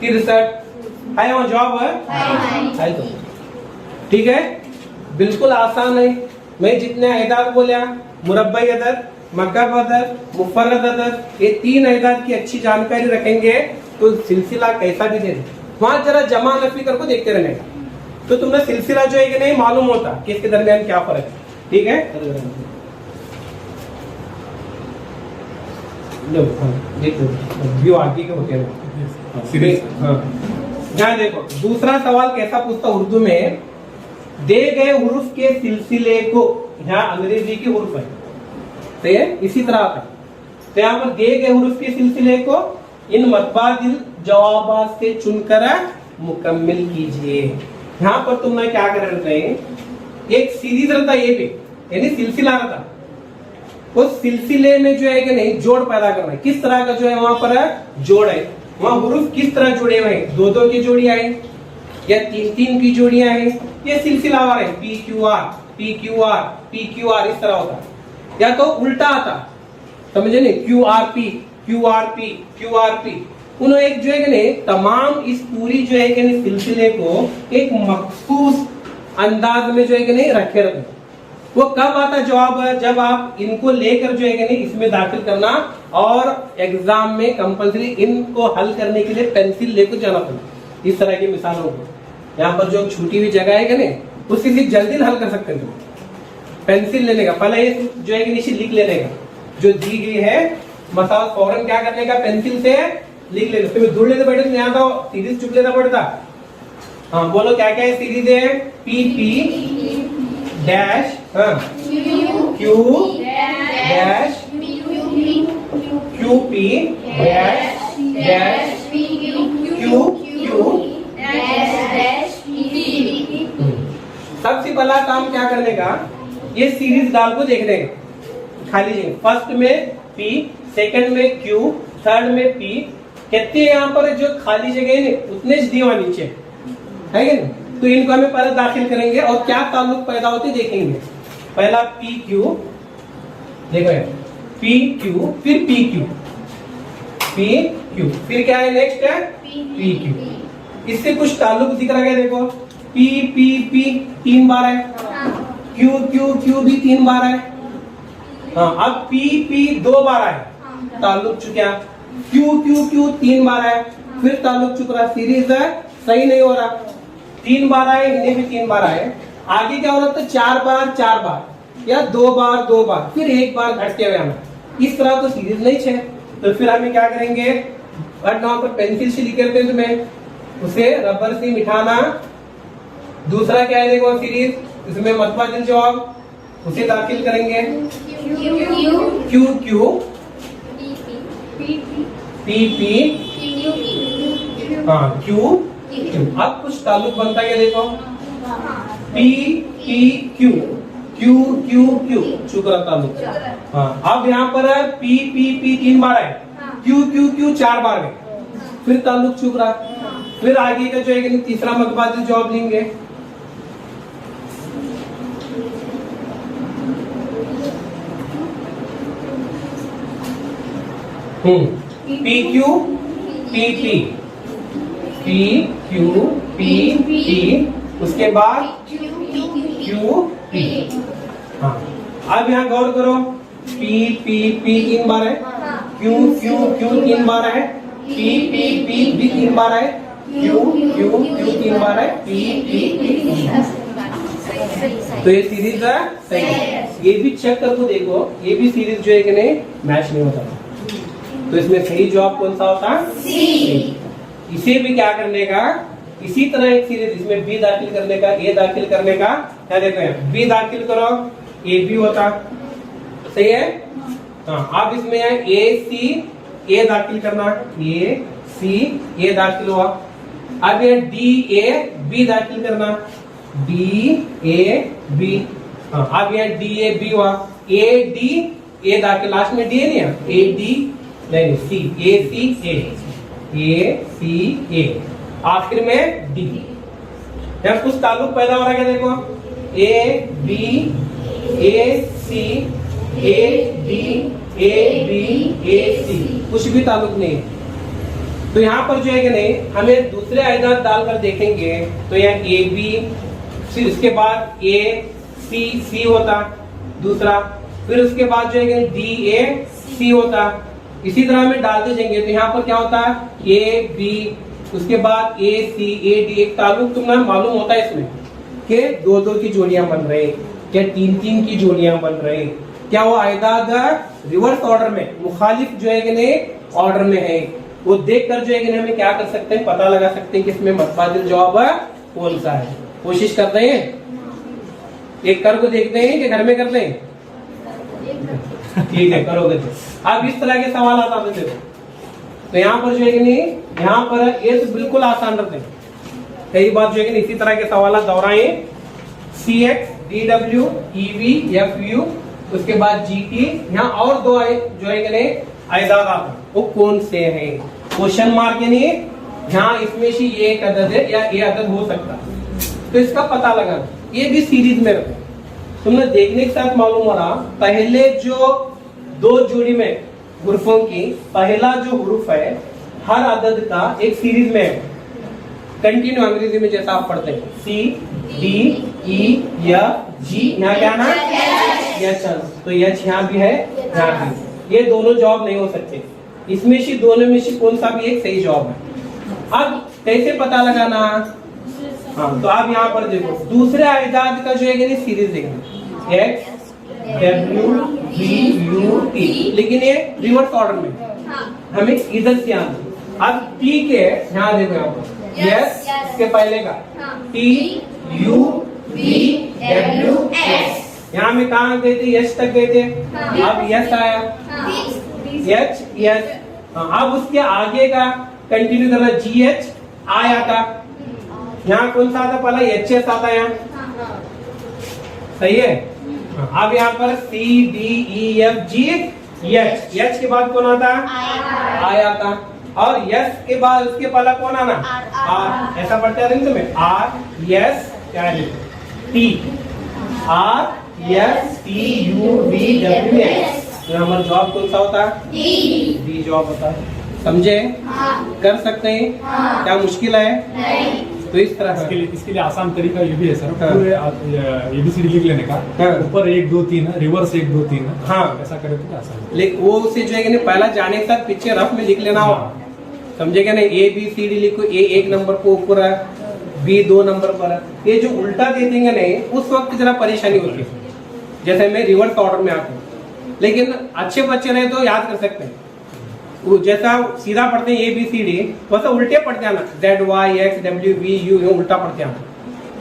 63। है वहाँ जवाब है तो ठीक है, बिल्कुल आसान है। मैं जितने अहदाद बोलिया, मुरब्बई अदद, मकब अदद, मुफर्रद अदद, ये 3 अहदाद की अच्छी जानकारी रखेंगे तो सिलसिला कैसा भी दे। वहां जरा जमा नफी करके देखते रहने तो तुमने सिलसिला जो है कि नहीं मालूम होता कि इसके दरमियान क्या फर्क है। ठीक है, देखो आगे के होते हैं। यहाँ देखो दूसरा सवाल कैसा पूछता उर्दू में, दे गए हुरूफ के सिलसिले को, यहाँ अंग्रेजी की हुरूफ है तो ये इसी तरह आता है। तो यहाँ पर दे गए हुरूफ के सिलसिले को इन मतबादिल जवाबात से चुनकर मुकम्मिल कीजिए। यहाँ पर तुमने क्या कर रहे हैं, एक सीरीज रहता ये भी, यानी सिलसिला रहता, उस सिलसिले में जो है कि नहीं जोड़ पैदा करना है। किस तरह का जो है वहां पर जोड़ है, वहां हुरूफ किस तरह जुड़े हुए हैं, 2-2 की जोड़ी आई या 3-3 की जोड़ियां हैं, ये सिलसिलावार है। PQR PQR PQR इस तरह होता, या तो उल्टा आता, समझे नहीं, QRP QRP QRP। उन्होंने एक जो है कि नहीं तमाम इस पूरी जो है कि नहीं सिलसिले को एक मखसूस अंदाज में जो है कि नहीं रखे रहते। वो कब आता जवाब है, जब आप इनको लेकर जो है कि नहीं इसमें दाखिल करना और एग्जाम में कंपलसरी इनको हल करने के लिए पेंसिल लेकर जाना पड़ेगा। इस तरह की मिसाल होगी। यहाँ पर जो छूटी हुई जगह है कि नहीं उसकी सिर्फ जल्दी हल कर सकते हैं तुम, पेंसिल लेने का पहले ये जो है कि नीचे लिख लेने का जो दी गई है मसाल, फौरन क्या करने का पेंसिल से लिख लेना। तुम्हें दूर लेते बैठे तो यहाँ तो सीरीज चुप लेना पड़ता। हाँ बोलो क्या क्या है सीरीज है, PP dash Q dash QP dash dash Q सबसे पहला काम क्या करने का, ये सीरीज डाल को देखने का खाली जगह। फर्स्ट में P, सेकंड में Q, थर्ड में P। कहते हैं यहाँ पर जो खाली जगह है उतने दिया नीचे है कि नहीं, तो इनको हमें पहले दाखिल करेंगे और क्या ताल्लुक पैदा होते देखेंगे। पहला PQ देखो, PQ फिर PQ PQ फिर क्या है नेक्स्ट है PQ। इससे कुछ ताल्लुक दिख रहा है, देखो P 3 बार है, Q भी 3 बार है। हाँ अब P 2 बार है, ताल्लुक चुका। Q 3 बार है, फिर ताल्लुक चुक रहा, सीरीज है सही नहीं हो रहा। 3 बार आए, इन्हें भी 3 बार आए। आगे क्या हो रहा था, 4 बार या 2 बार फिर 1 बार घटते हुए आना। इस तरह तो सीरीज नहीं है, तो फिर हमें क्या करेंगे, वहां पर पेंसिल से लिख करते तुम्हें उसे रबर से मिठाना। दूसरा क्या है देखो सीरीज, इसमें मतबादिल जवाब उसे दाखिल करेंगे Q PP हाँ Q। अब कुछ ताल्लुक बनता है देखो, P Q Q Q Q शुक्र ताल्लुक। हाँ, अब यहाँ पर पी पी पी 3 बार है, क्यू क्यू क्यू 4 बार है, फिर ताल्लुक शुक्र। फिर आगे का जो है कि तीसरा मतबादिल जवाब लेंगे। P Q P P P Q P P, उसके बाद क्यू पी। हाँ, अब यहाँ गौर करो, पी पी पी 3 बार है, क्यू क्यू क्यू 3 बार है, पी पी पी भी 3 बार है, क्यू क्यू क्यू 3 बार है, पी पी पी। तो ये सीरीज है सही है। ये भी चेक करके देखो, ये भी सीरीज जो है कि नहीं मैच नहीं होता। तो इसमें सही जवाब कौन सा होता है? सी। इसे भी क्या करने का, इसी तरह एक सीरीज इसमें बी दाखिल करने का, ए दाखिल करने का। क्या देखो हैं, बी दाखिल करो, ए बी होता, सही है। हाँ, अब इसमें है ए सी, ए दाखिल करना, ए सी ए दाखिल हुआ। अब ये डी ए बी दाखिल करना, डी ए बी। हाँ, अब ये डी ए बी हुआ, ए डी ए दाखिल, लास्ट में डी ए नहीं है, ए डी नहीं, सी ए सी ए सी ए, आखिर में डी। यहाँ कुछ ताल्लुक पैदा हो रहा है क्या देखो, A B A C A D A B A C, कुछ भी ताल्लुक नहीं है। तो यहाँ पर जो है कि नहीं, हमें दूसरे आयदात डालकर देखेंगे तो यहाँ ए बी, फिर उसके बाद ए सी सी होता दूसरा, फिर उसके बाद जो है कि डी ए सी होता। इसी तरह हमें डालते जाएंगे तो यहाँ पर क्या होता है, ए बी, उसके बाद ए सी ए डी। एक ताल्लुक तुम्हें मालूम होता है इसमें कि 2-2 की जोड़ियां बन रहे, क्या 3-3 की जोड़ियां बन रहे, क्या वो आयदाद रिवर्स ऑर्डर में, मुखालिफ जो है कि नहीं ऑर्डर में है। वो देख कर जो है कि नहीं हमें क्या कर सकते हैं, पता लगा सकते हैं कि इसमें मतबादिल जवाब कौन सा है। कोशिश करते हैं, एक कर को देखते हैं कि घर में करते हैं। ठीक है, करोगे तो। अब इस तरह के सवाल आता है देखो, तो यहाँ पर जो है कि नहीं, यहाँ पर ये तो बिल्कुल आसान रहते हैं। कई बार जो है कि इसी तरह के सवाल दोहराए, C X D W E V F U, उसके बाद जी टी। यहाँ और 2 जो है कि नहीं आयदाद आते हैं, वो कौन से हैं, क्वेश्चन मार्क के नहीं। यहाँ इसमें से ये एक अदद है या ये अदद हो सकता है, तो इसका पता लगा। ये भी सीरीज में रहते, तुमने देखने के साथ मालूम हो रहा, पहले जो 2 जोड़ी में हुर्फों की पहला जो हुर्फ है हर अदद का एक सीरीज में है, कंटिन्यू अंग्रेजी में जैसा आप पढ़ते हैं, सी डी ई एफ जी। यहाँ क्या ना यच, तो यच यहाँ भी है, यहाँ भी। ये दोनों जवाब नहीं हो सकते, इसमें से दोनों में से कौन सा भी एक सही जवाब है। अब कैसे पता लगाना? हाँ, तो आप यहाँ पर देखो, दूसरे आयदाद का जो है सीरीज देखेंगे, x W V U T, लेकिन ये रिवर्स ऑर्डर में, हमें इधर से आना। अब टी के यहाँ देखो, यहाँ पर यस इसके पहले का T U V W S, यहाँ में कहाँ गए थे, यस तक गए थे, अब यस आया, एच यस। अब उसके आगे का कंटिन्यू करना, जी एच आया था, यहाँ कौन सा आता पहला, एच एस आता है, सही है। अब यहाँ पर C D E F G H, H के बाद कौन आता, आया था, और यस के बाद उसके पहला कौन आना, आर। ऐसा पढ़ते हैं तुम्हें, आर यस क्या T, R S T U V W S. तो हमारा जवाब कौन सा होता है, डी जवाब होता है। समझे? कर सकते हैं? क्या मुश्किल है? तो इस तरह इसके लिए आसान तरीका ये भी है सर, पूरे एबीसीडी लिख लेने का, ऊपर 1 2 3 रिवर्स 1 2 3। हाँ, ऐसा करे तो आसान। लेकिन वो उसे जो है कि पहला जाने के साथ पीछे रफ में लिख लेना हो, समझेगा ना। ए बी सी डी लिखो, ए 1 नंबर को ऊपर है, बी 2 नंबर पर है। ये जो उल्टा दे देंगे नहीं, उस वक्त जरा परेशानी होती है, जैसे मैं रिवर्स ऑर्डर में आता हूँ। लेकिन अच्छे बच्चे रहे तो याद कर सकते हैं, वो जैसा सीधा पढ़ते हैं ए बी सी डी, वैसा उल्टे पढ़ते आना, Z Y X W V U, उल्टा पढ़ते आना।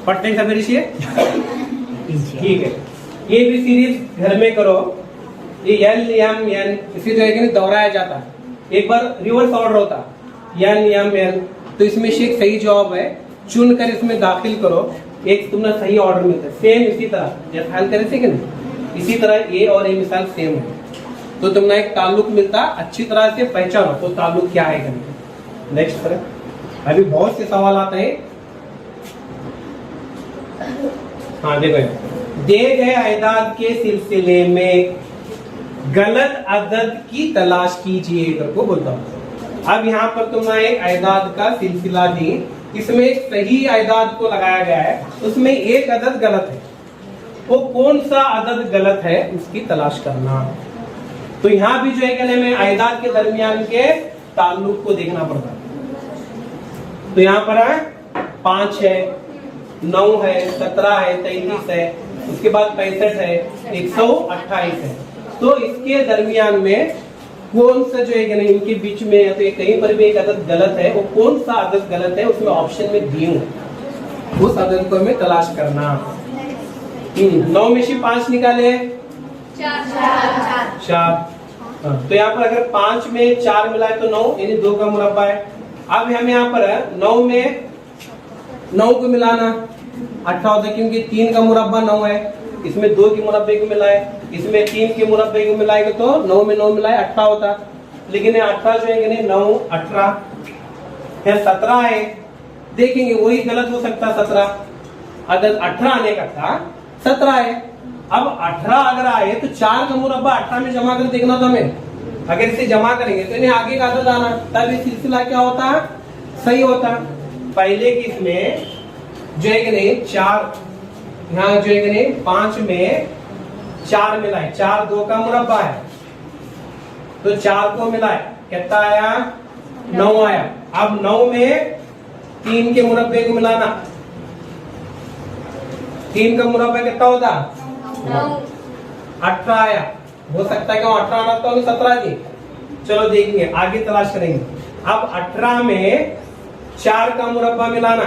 पढ़ते हैं सभी ऋषि? ठीक है, ये भी सीरीज घर में करो। ये एल एम एन इसी तरह के दोहराया जाता है, एक बार रिवर्स ऑर्डर होता है एन एम एन। तो इसमें से एक सही जवाब है, चुनकर इसमें दाखिल करो। एक तुमने सही ऑर्डर में था सेम इसी तरह जैसे हल करे थे कि नहीं, इसी तरह ए और ए मिसाल सेम है तो तुमने एक ताल्लुक मिलता, अच्छी तरह से पहचानो तो ताल्लुक क्या है करने। नेक्स्ट करें, अभी बहुत से सवाल आते हैं। हाँ देखो, दिए गए अदाद के सिलसिले में गलत अदद की तलाश कीजिए इधर को बोलता हूँ। अब यहाँ पर तुमने एक अदाद का सिलसिला दी, इसमें एक सही अदाद को लगाया गया है, उसमें एक अदद गलत है, वो कौन सा अदद गलत है उसकी तलाश करना। तो यहाँ भी जो है कहने में अदाद के दरमियान के ताल्लुक को देखना पड़ता है। तो यहाँ पर है 5 है, 9 है, 17 है, 33 है, उसके बाद 65 है, 128 है। तो इसके दरमियान में कौन सा जो है नहीं इनके बीच में या तो कहीं पर भी एक अदद गलत है, वो कौन सा अदद गलत है उसमें ऑप्शन में दी हूँ, उस अदद को हमें तलाश करना। 9 में से 5 निकाले 4। तो यहाँ पर अगर 5 में 4 मिलाए तो 9 यानी 2 का मुरब्बा है। अब हमें यहाँ पर 9 में 9 को मिलाना 18 होता है क्योंकि 3 का मुरब्बा 9 है, इसमें 2 के मुरब्बे को मिलाए, इसमें 3 के मुरब्बे को मिलाएंगे तो 9 में 9 मिलाए 18 होता। लेकिन 18 जो है कि नहीं 9 18 है, 17 है, देखेंगे वही गलत हो सकता 17, अगर 18 आने का था 17 है। अब 18 अगर आए तो 4 का मुरब्बा 18 में जमा कर देखना था हमें, अगर इसे जमा करेंगे तो इन्हें आगे का अदद आना, तब ये सिलसिला क्या होता सही होता। पहले की इसमें जो है कि नहीं 4, यहाँ जो है कि नहीं 5 में 4 मिलाए, 4 2 का मुरब्बा है तो 4 को मिलाए कितना आया 9 आया। अब 9 में 3 के मुरब्बे को मिलाना, 3 का मुरब्बा कितना होता 18 आया। हो सकता है कि 18 आना तो 17 की, चलो देखेंगे आगे तलाश करेंगे। अब 18 में 4 का मुरब्बा मिलाना,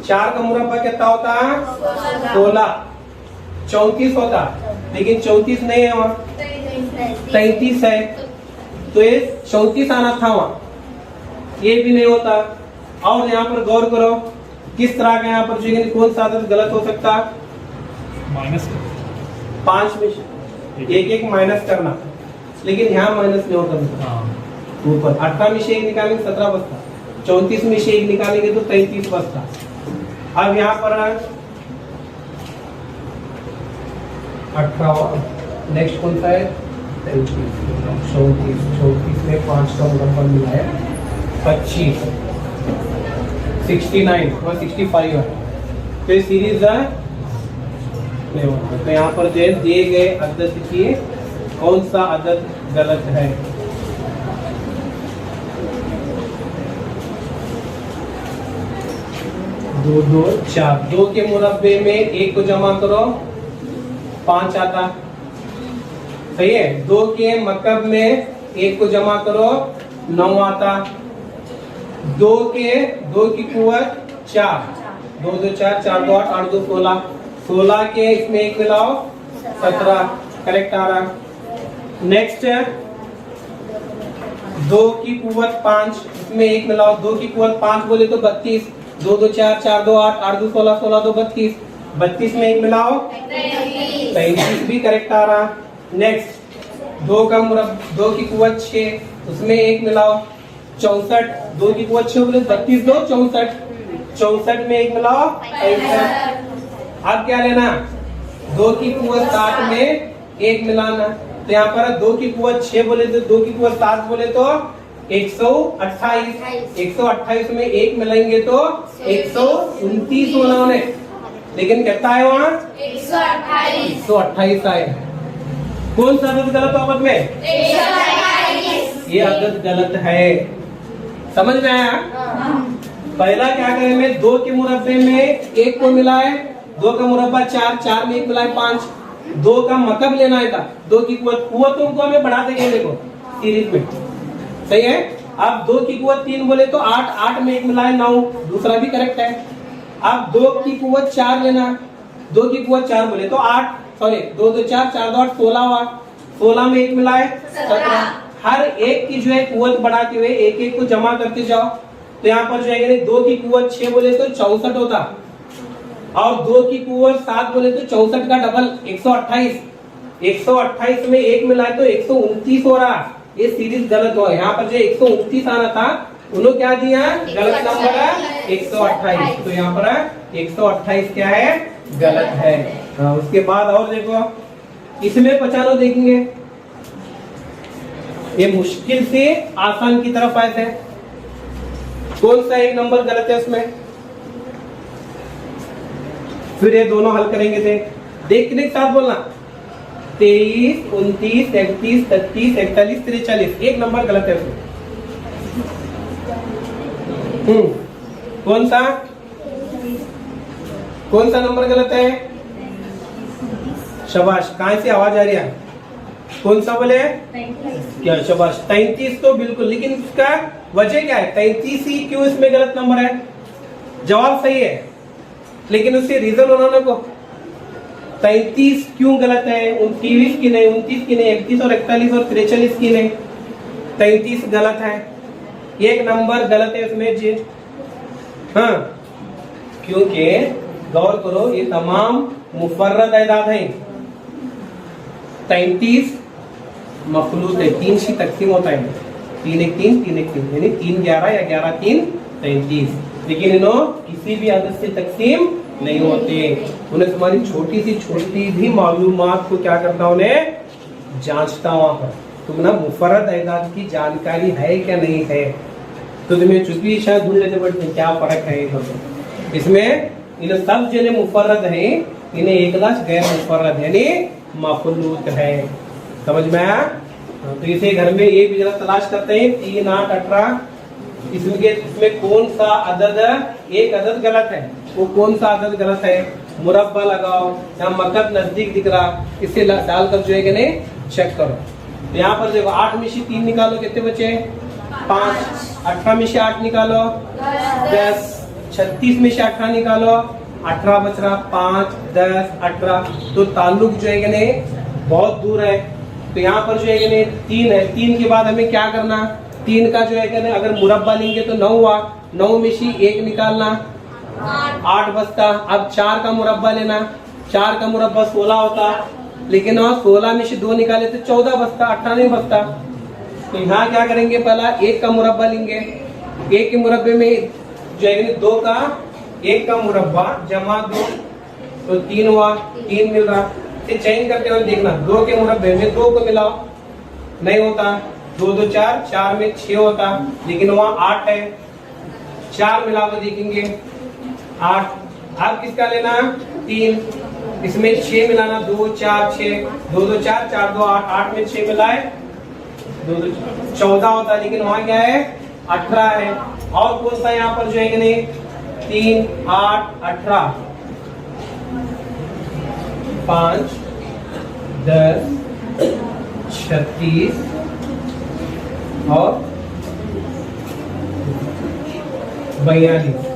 4 का मुरब्बा कितना होता 16, 34 होता, लेकिन 34 नहीं है वहाँ 33 है, तो ये 34 आना था वहाँ, ये भी नहीं होता। और यहाँ पर गौर करो किस तरह का यहाँ पर जो कौन सा अदद गलत हो सकता, माइनस 5 में एक माइनस करना, लेकिन यहाँ माइनस नहीं होता ऊपर। 18 में से 1 निकालेंगे 17 बचता, 34 में से 1 निकालेंगे तो 33 बचता। अब यहाँ पर 18 नेक्स्ट कौन सा है 34 में 5 का मुरब्बा मिला है 25, 69 और 65 है, तो ये सीरीज है नहीं होता। तो यहाँ पर जो है दिए गए अदद की कौन सा अदद गलत है। दो 2 4, 2 के मुरब्बे में 1 को जमा करो 5 आता, सही है। 2 के मकब में 1 को जमा करो 9 आता। 2 की कुव्वत 4, 2 2 4, 4 2 8, 8 2 16, 16 के इसमें 1 मिलाओ 17, करेक्ट आ रहा। नेक्स्ट 2 की कुव्वत 5, इसमें 1 मिलाओ, 2 की कुव्वत 5 बोले तो 32, 2 2 4, 4 2 8, 8 2 16, 16 2 32, 32 में 1 मिलाओ 33 भी करेक्ट आ रहा। नेक्स्ट 2 की कुव्वत 6, उसमें 1 मिलाओ 64, 2 की कुव्वत 6 बोले 32 2 64, 64 में 1 मिलाओ 65। अब क्या लेना 2 की कुव्वत 7 में 1 मिलाना, तो यहाँ पर 2 की कुव्वत 6 बोले तो 2 की कुव्वत 7 बोले तो 128, 128 में 1 मिलाएंगे तो 129 होना उन्हें, लेकिन कितना है वहाँ 128 आए। कौन सा अदद गलत है अदद में 128, ये अदद गलत है, समझ में आया। पहला क्या करें में 2 के मुरब्बे में 1 को मिलाए, 2 का मुरब्बा 4, 4 में 1 मिलाए 5, 2 का मकब लेना है था, 2 की कुव्वतों को हमें बढ़ाते गए देखो सीरीज में, सही है। अब 2 की कुव्वत 3 बोले तो 8, 8 में 1 मिलाए 9, दूसरा भी करेक्ट है। अब 2 की कुव्वत 4 लेना, 2 की कुव्वत 4 बोले तो 8, सॉरी 2 2 4, 4 2 8 16 हुआ, 16 में 1 मिलाए 17। हर एक की जो है कुव्वत बढ़ाते हुए एक एक को जमा करते जाओ, तो यहाँ पर जो है 2 की कुव्वत 6 बोले तो 64 होता, और 2 की कुवत 7 बोले तो 64 का डबल 128। 128 में 1 मिलाए तो 129 हो रहा। ये सीरीज गलत हुआ। यहाँ पर जो 129 आना था उन्होंने क्या दिया, गलत नंबर है 128। तो यहाँ पर 128 क्या है, गलत है। उसके बाद और देखो, इसमें 95 देखेंगे, ये मुश्किल से आसान की तरफ आए थे। कौन सा एक नंबर गलत है उसमें? फिर ये दोनों हल करेंगे थे, देखने के साथ बोलना। 23, 29, 31, 33, 41, 43, एक नंबर गलत है उसमें। कौन सा नंबर गलत है? शाबाश, कहां से आवाज आ रही है? कौन सा बोले? क्या शाबाश, 33 तो बिल्कुल, लेकिन इसका वजह क्या है? 33 ही क्यों इसमें गलत नंबर है? जवाब सही है, लेकिन उससे रीजन उन्होंने को 33 क्यों गलत है, 29 की नहीं, 29 की नहीं, 31 और 41 और 43 की नहीं, 33 गलत है। एक नंबर गलत है इसमें जी। हाँ, क्योंकि गौर करो, ये तमाम मुफर्रद अदाद हैं। 33 मखलूत है, 3 से तकसीम होता है, 3 1 3 3 1 3, यानी 3 11 या 11 3 33। लेकिन इन्हों किसी भी अदद से तकसीम नहीं होते। उन्हें तुम्हारी छोटी भी मालूमात को क्या करता, उन्हें जांचता वहां पर तुम ना मुफर्रद अदाद की जानकारी है क्या नहीं है। तो तुम्हें चूंकि शायद ढूंढ लेते बट क्या फर्क है इसमें। इन सब जिन्हें मुफर्रद है, इन्हें एकदाश गैर मुफर्रद यानी मखलूत है। समझ में आया? तो इसे घर में ये भी जरा तलाश करते हैं, 3 8 18। इसमें कौन सा अदद, एक अदद गलत है, वो कौन सा अदद गलत है? मुरब्बा लगाओ, यहाँ मकद नजदीक दिख रहा, इसे डालकर जो है कि नहीं चेक करो। यहाँ पर देखो, 8 में से 3 निकालो, कितने बचे? 5। 18 में से 8 निकालो, 10। 36 में से 18 निकालो, 18 बच रहा, 5 10 18। तो ताल्लुक जो है कि नहीं बहुत दूर है। तो यहाँ पर जो है कि नहीं 3 है। 3 के बाद हमें क्या करना, 3 का जो है कि नहीं अगर मुरब्बा लेंगे तो 9 हुआ, 9 में से 1 निकालना, 8 बचता। अब 4 का मुरब्बा लेना, 4 का मुरब्बा 16 होता, लेकिन 16 में से 2 निकाले तो 14 बचता, 18 नहीं बचता। तो यहाँ क्या करेंगे, पहला 1 का मुरब्बा लेंगे। 1 के मुरब्बे में जो है 2 का 1 का मुरब्बा जमा 2 तो 3 हुआ, 3 मिल रहा। फिर चेंज करते हुए देखना, 2 के मुरब्बे में 2 को मिलाओ, नहीं होता। 2 2 4, 4 में 6 होता, लेकिन वहाँ 8 है। 4 मिलाकर देखेंगे 8। अब किसका लेना? 3। इसमें 6 मिलाना, 2 4 6, 2 2 4 4 2 8, 8 में 6 मिलाए 2 2 14 होता, लेकिन वहाँ क्या है 18 है। और कौन सा यहाँ पर जो है कि नहीं 3 8 18, 5 10 36 और 42।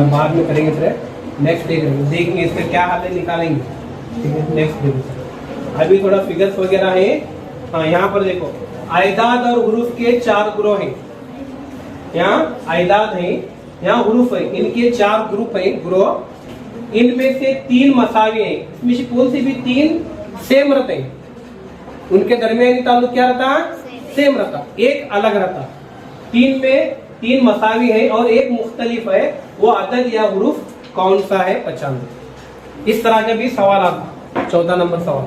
बाद में करेंगे सर, नेक्स्ट डे करेंगे, देखेंगे इसका क्या हाल है, निकालेंगे। ठीक है, नेक्स्ट डे। अभी थोड़ा फिगर्स वगैरह है। हाँ, यहाँ पर देखो, आयदाद और हुरूफ के 4 ग्रुप हैं। यहाँ आयदाद है, यहाँ हुरूफ है, इनके 4 ग्रुप है, ग्रुप। इनमें से 3 मसावी हैं, इसमें से कौन सी भी 3 सेम रहते हैं, उनके दरमियानी ताल्लुक क्या रहता? सेम रहता, एक अलग रहता। 3 में 3 मसावी है और एक मुख्तलिफ है, वो अदद या हुरूफ कौन सा है? 95। इस तरह के भी सवाल आता। 14 नंबर सवाल।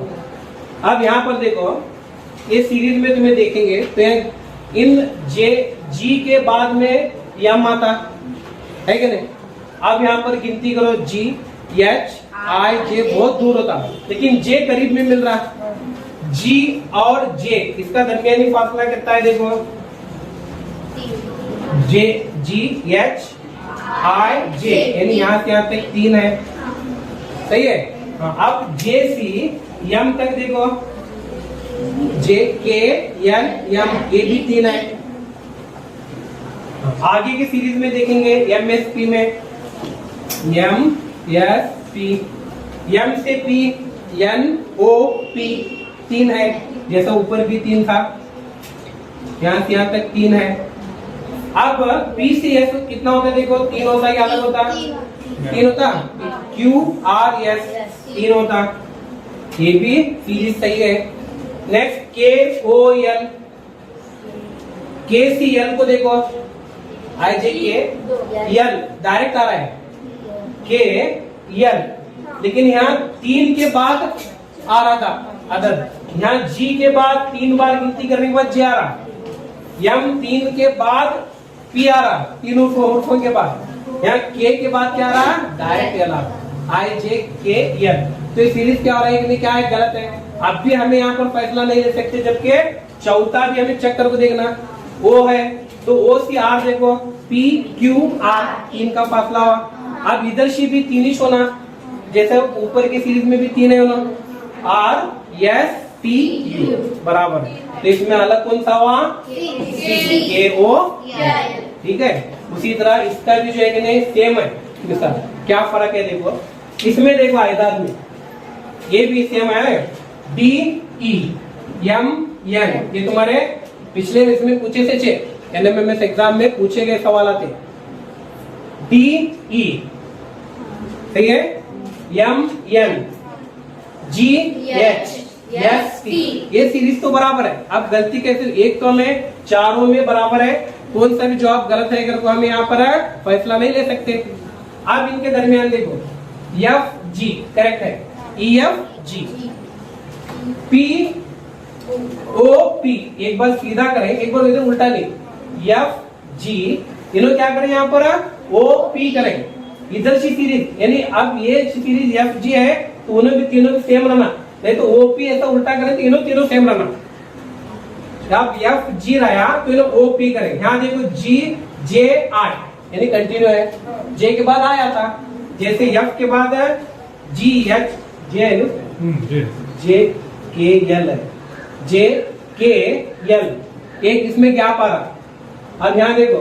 अब यहाँ पर देखो, ये सीरीज में तुम्हें देखेंगे तो इन जी के बाद में यम आता है कि नहीं। अब यहाँ पर गिनती करो, जी एच आई जे बहुत दूर होता, लेकिन जे करीब में मिल रहा। जी और जे इसका दरमियानी फासला कितना है? देखो, जे जी एच आई जे, यानी यहाँ से यहाँ तक 3 है, सही है। अब जे सी यम तक देखो, जे के एन यम, ये भी 3 है। आगे की सीरीज में देखेंगे MSP में MSP, M से P, NOP 3 है, जैसा ऊपर भी 3 था, यहाँ से यहाँ तक 3 है। अब P से S कितना होता है देखो, 3 होता है, अलग होता है 3 होता, QRS 3 होता, ये भी सीरीज सही है। नेक्स्ट KOL, KCL को देखो, IJKL डायरेक्ट आ रहा है KL, लेकिन यहाँ 3 के बाद आ रहा था अदद, यहाँ G के बाद 3 बार गिनती करने के बाद J आ रहा, M 3 के बाद P आ रहा, 3 उर्फों के बाद, यहाँ K के बाद क्या आ रहा, डायरेक्ट L आ रहा, IJKL। तो ये सीरीज क्या हो रहा है कि क्या है, गलत है। अब भी हमें यहाँ पर फैसला नहीं ले सकते, जबकि चौथा भी हमें चेक करके देखना, O है तो OCR देखो, PQR 3 का फासला हुआ। अब इधर से भी 3 ही होना, जैसे ऊपर की सीरीज में भी 3 है ना, RSTU बराबर, तो इसमें अलग कौन सा हुआ, KO, ठीक है। उसी तरह इसका भी जो है कि नहीं सेम है, मिसाल क्या फर्क है देखो, इसमें देखो आयदाद में ये भी सेम है, DEMN, ये तुम्हारे पिछले इसमें पूछे थे, NMMS एग्जाम में पूछे गए सवाल आते, DE सही है, MN, GH, ST, ये सीरीज तो बराबर है। अब गलती कैसे, एक तो में चारों में बराबर है, कौन सा भी जवाब गलत है अगर तो हमें यहाँ पर फैसला नहीं ले सकते। अब इनके दरमियान देखो, FG करेक्ट है, EFG, POP, एक बार सीधा करें, एक बार इधर उल्टा नहीं, FG, इन्हों क्या करें यहाँ पर OP करें, इधर सी सीरीज, यानी अब ये सीरीज FG है तो उन्हें भी तीनों भी सेम रहना, नहीं तो OP ऐसा उल्टा करें तो इन्हों तीनों सेम रहना। अब FG रहा तो इन्हों OP करें, यहाँ देखो GJI यानी कंटिन्यू है, J के बाद आया था, जैसे F के बाद GH, JKL है, JKL, एक इसमें गैप आ रहा। अब यहाँ देखो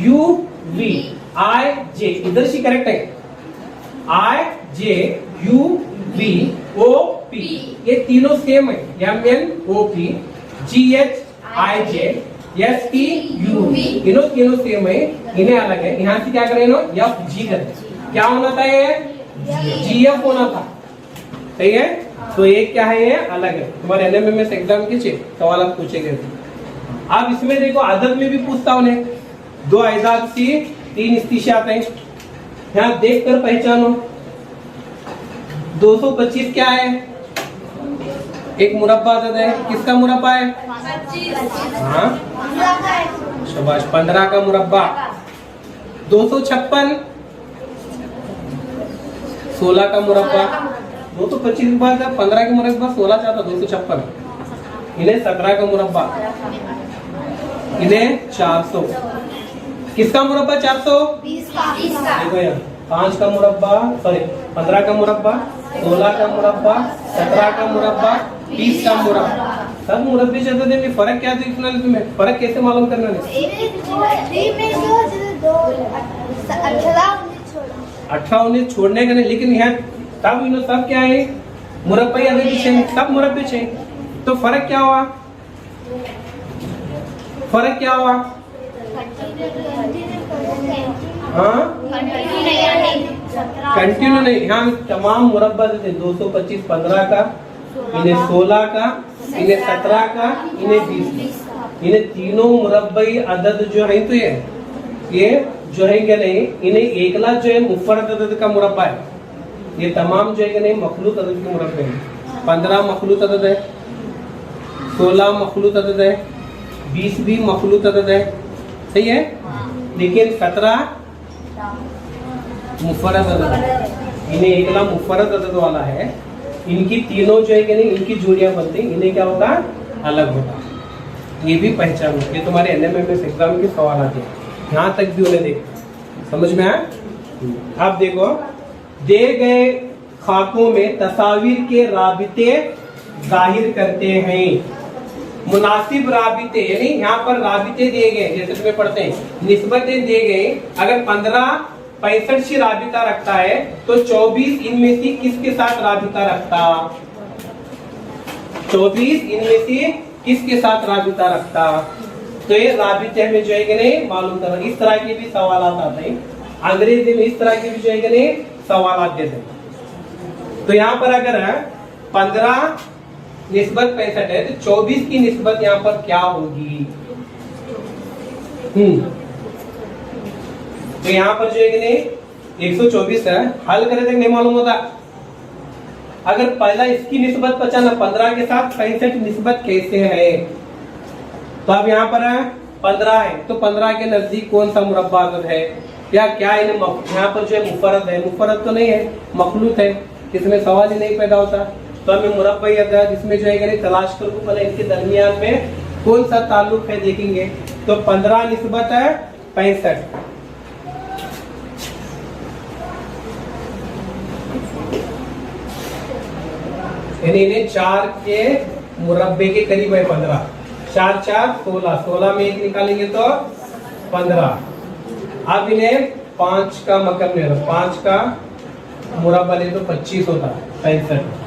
UVIJ, इधर से करेक्ट है, IJUVOP, ये तीनों सेम है, MNOP, GHIJ, STUV, इन्हों तीनों सेम है, इन्हें अलग है। यहाँ से क्या करें, FG करें, क्या होना था, ये GF होना था, सही है। तो ये क्या है, ये अलग है, तुम्हारे NMMS एग्जाम के सवाल पूछे गए थे। अब इसमें देखो आदत में भी पूछता उन्हें, 2 आयदाद से 3 इस्तीशे आते हैं, यहाँ देख कर पहचानो। 225 क्या है, एक मुरब्बा अदद है, किसका मुरब्बा है, हाँ शाबाश, 15 का मुरब्बा। 256 16 का मुरब्बा, 225 के बाद 15 का मुरब्बा 16 चाहता, 256, इन्हें 17 का मुरब्बा, इन्हें 400, किसका मुरब्बा 400, देखो यार, 5 का मुरब्बा, सॉरी 15 का मुरब्बा, 16 का मुरब्बा, 17 का मुरब्बा, 20 का मुरब्बा, सब मुरब्बे चाहते थे। फर्क क्या दिखना है तुम्हें, फर्क कैसे मालूम करना है, 18-19 छोड़ने का नहीं, लेकिन यहाँ तब इन्हों सब क्या है, मुरब्बा या सब मुरब्बे चाहिए, तो फर्क क्या हुआ, फर्क क्या हुआ, हाँ कंटिन्यू नहीं, यहाँ तमाम मुरब्बा देते, 225 15 का, इन्हें 16 का, इन्हें 17 का, इन्हें 20 का, इन्हें तीनों मुरब्बई अदद जो है, तो ये जो है क्या नहीं, इन्हें एकला जो है मुफरद अदद का मुरब्बा है, ये तमाम जो है कि नहीं मखलूत अदद के मुरब्बे हैं। 15 मखलूत अदद है, 16 मखलूत अदद है, 20 भी मखलूत अदद है, सही है, लेकिन 17 मुफरद अदद है, इन्हें एकला मुफरद अदद वाला है, इनकी तीनों जो है कि नहीं इनकी जोड़ियां बनती, इन्हें क्या होगा, अलग होगा, ये भी पहचान, ये तुम्हारे NMMS एग्जाम के सवाल आते हैं, यहाँ तक भी उन्हें देख समझ में आया। अब देखो, दे गए खाकों में तस्वीर के राबिते जाहिर करते हैं, मुनासिब राबिते, यानी यहाँ पर राबिते दिए गए, जैसे तुम्हें पढ़ते हैं निस्बतें दिए गए। अगर 15 65 से राबिता रखता है तो 24 इनमें से किसके साथ राबिता रखता, 24 इनमें से किसके साथ राबिता रखता। तो ये राबिते हमें जो है कि नहीं मालूम करना। इस तरह के भी सवाल आते हैं अंग्रेजी में, इस तरह के भी जो है कि नहीं सवाल देते हैं। तो यहाँ पर अगर 15 निस्बत 65 है तो 24 की निस्बत यहाँ पर क्या होगी। तो यहाँ पर जो है कि नहीं 124 है, हल करे तक नहीं मालूम होता। अगर पहला इसकी निस्बत 15 के साथ 65 निस्बत कैसे है, तो अब यहाँ पर 15 है तो 15 के नजदीक कौन सा मुरब्बा अदद है, या क्या है यहाँ पर जो है मुफरद है, मुफरद तो नहीं है, मखलूत है, इसमें सवाल ही नहीं पैदा होता। तो हमें मुरब्बा अदद इसमें जो है तलाश करो, पहले इनके दरमियान में कौन सा ताल्लुक है देखेंगे। तो 15 निस्बत है 65, यानी 4 के मुरब्बे के करीब है 15, 4 4 16, 16 में 1 निकालेंगे तो 15। अब इन्हें 5 का मकम ले लो, 5 का मुरब्बा ले तो 25 होता है 65।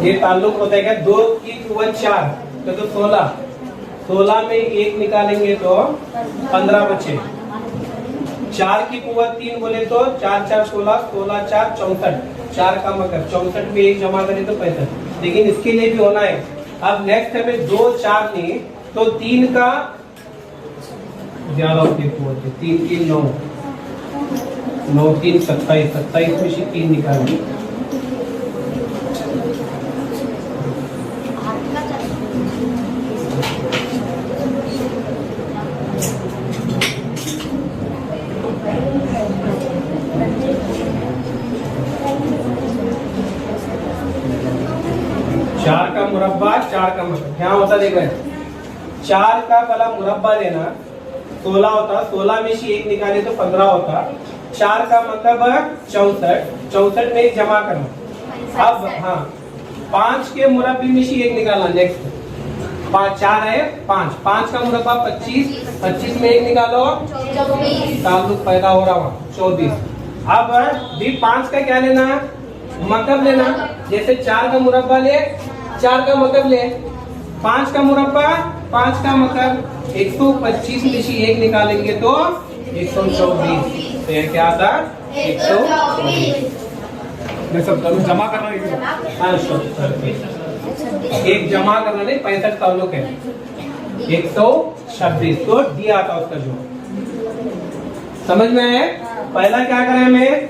ये ताल्लुक होता है क्या, 2 की कुव्वत 4 तो 16, 16 में 1 निकालेंगे तो 15 बचे। 4 की कुव्वत 3 बोले तो 4 4 16, 16 4 64, 4 का मकर 64 में 1 जमा करें तो 65। लेकिन इसके लिए भी होना है। अब नेक्स्ट है 2 4 नहीं तो 3 का ज्यादा होती है, 3 3 9, 9 3 27, 27 में से 3 निकालेंगे। चार का मुरब्बा 4 का मतलब क्या होता देखो, 4 का पहला मुरब्बा लेना 16 होता, 16 में से 1 निकाले तो 15 होता। 4 का मतलब 64, 64 में 1 जमा करना। अब हाँ 5 के मुरब्बे में से 1 निकालना। नेक्स्ट 5 4 है 5, 5 का मुरब्बा 25, 25 में 1 निकालो, ताल्लुक पैदा हो रहा वहाँ 24। अब भी 5 का क्या लेना, मतलब लेना। जैसे 4 का मुरब्बा ले, 4 का मतलब ले, 5 का मुरब्बा 5 का मतलब 125 में से 1 निकालेंगे तो 124। तो ये क्या आता 124। जमा करना है, हाँ एक जमा करना नहीं, 65 ताल्लुक है। 126 तो डी आता उसका जो। समझ में आया? पहला क्या करें हमें,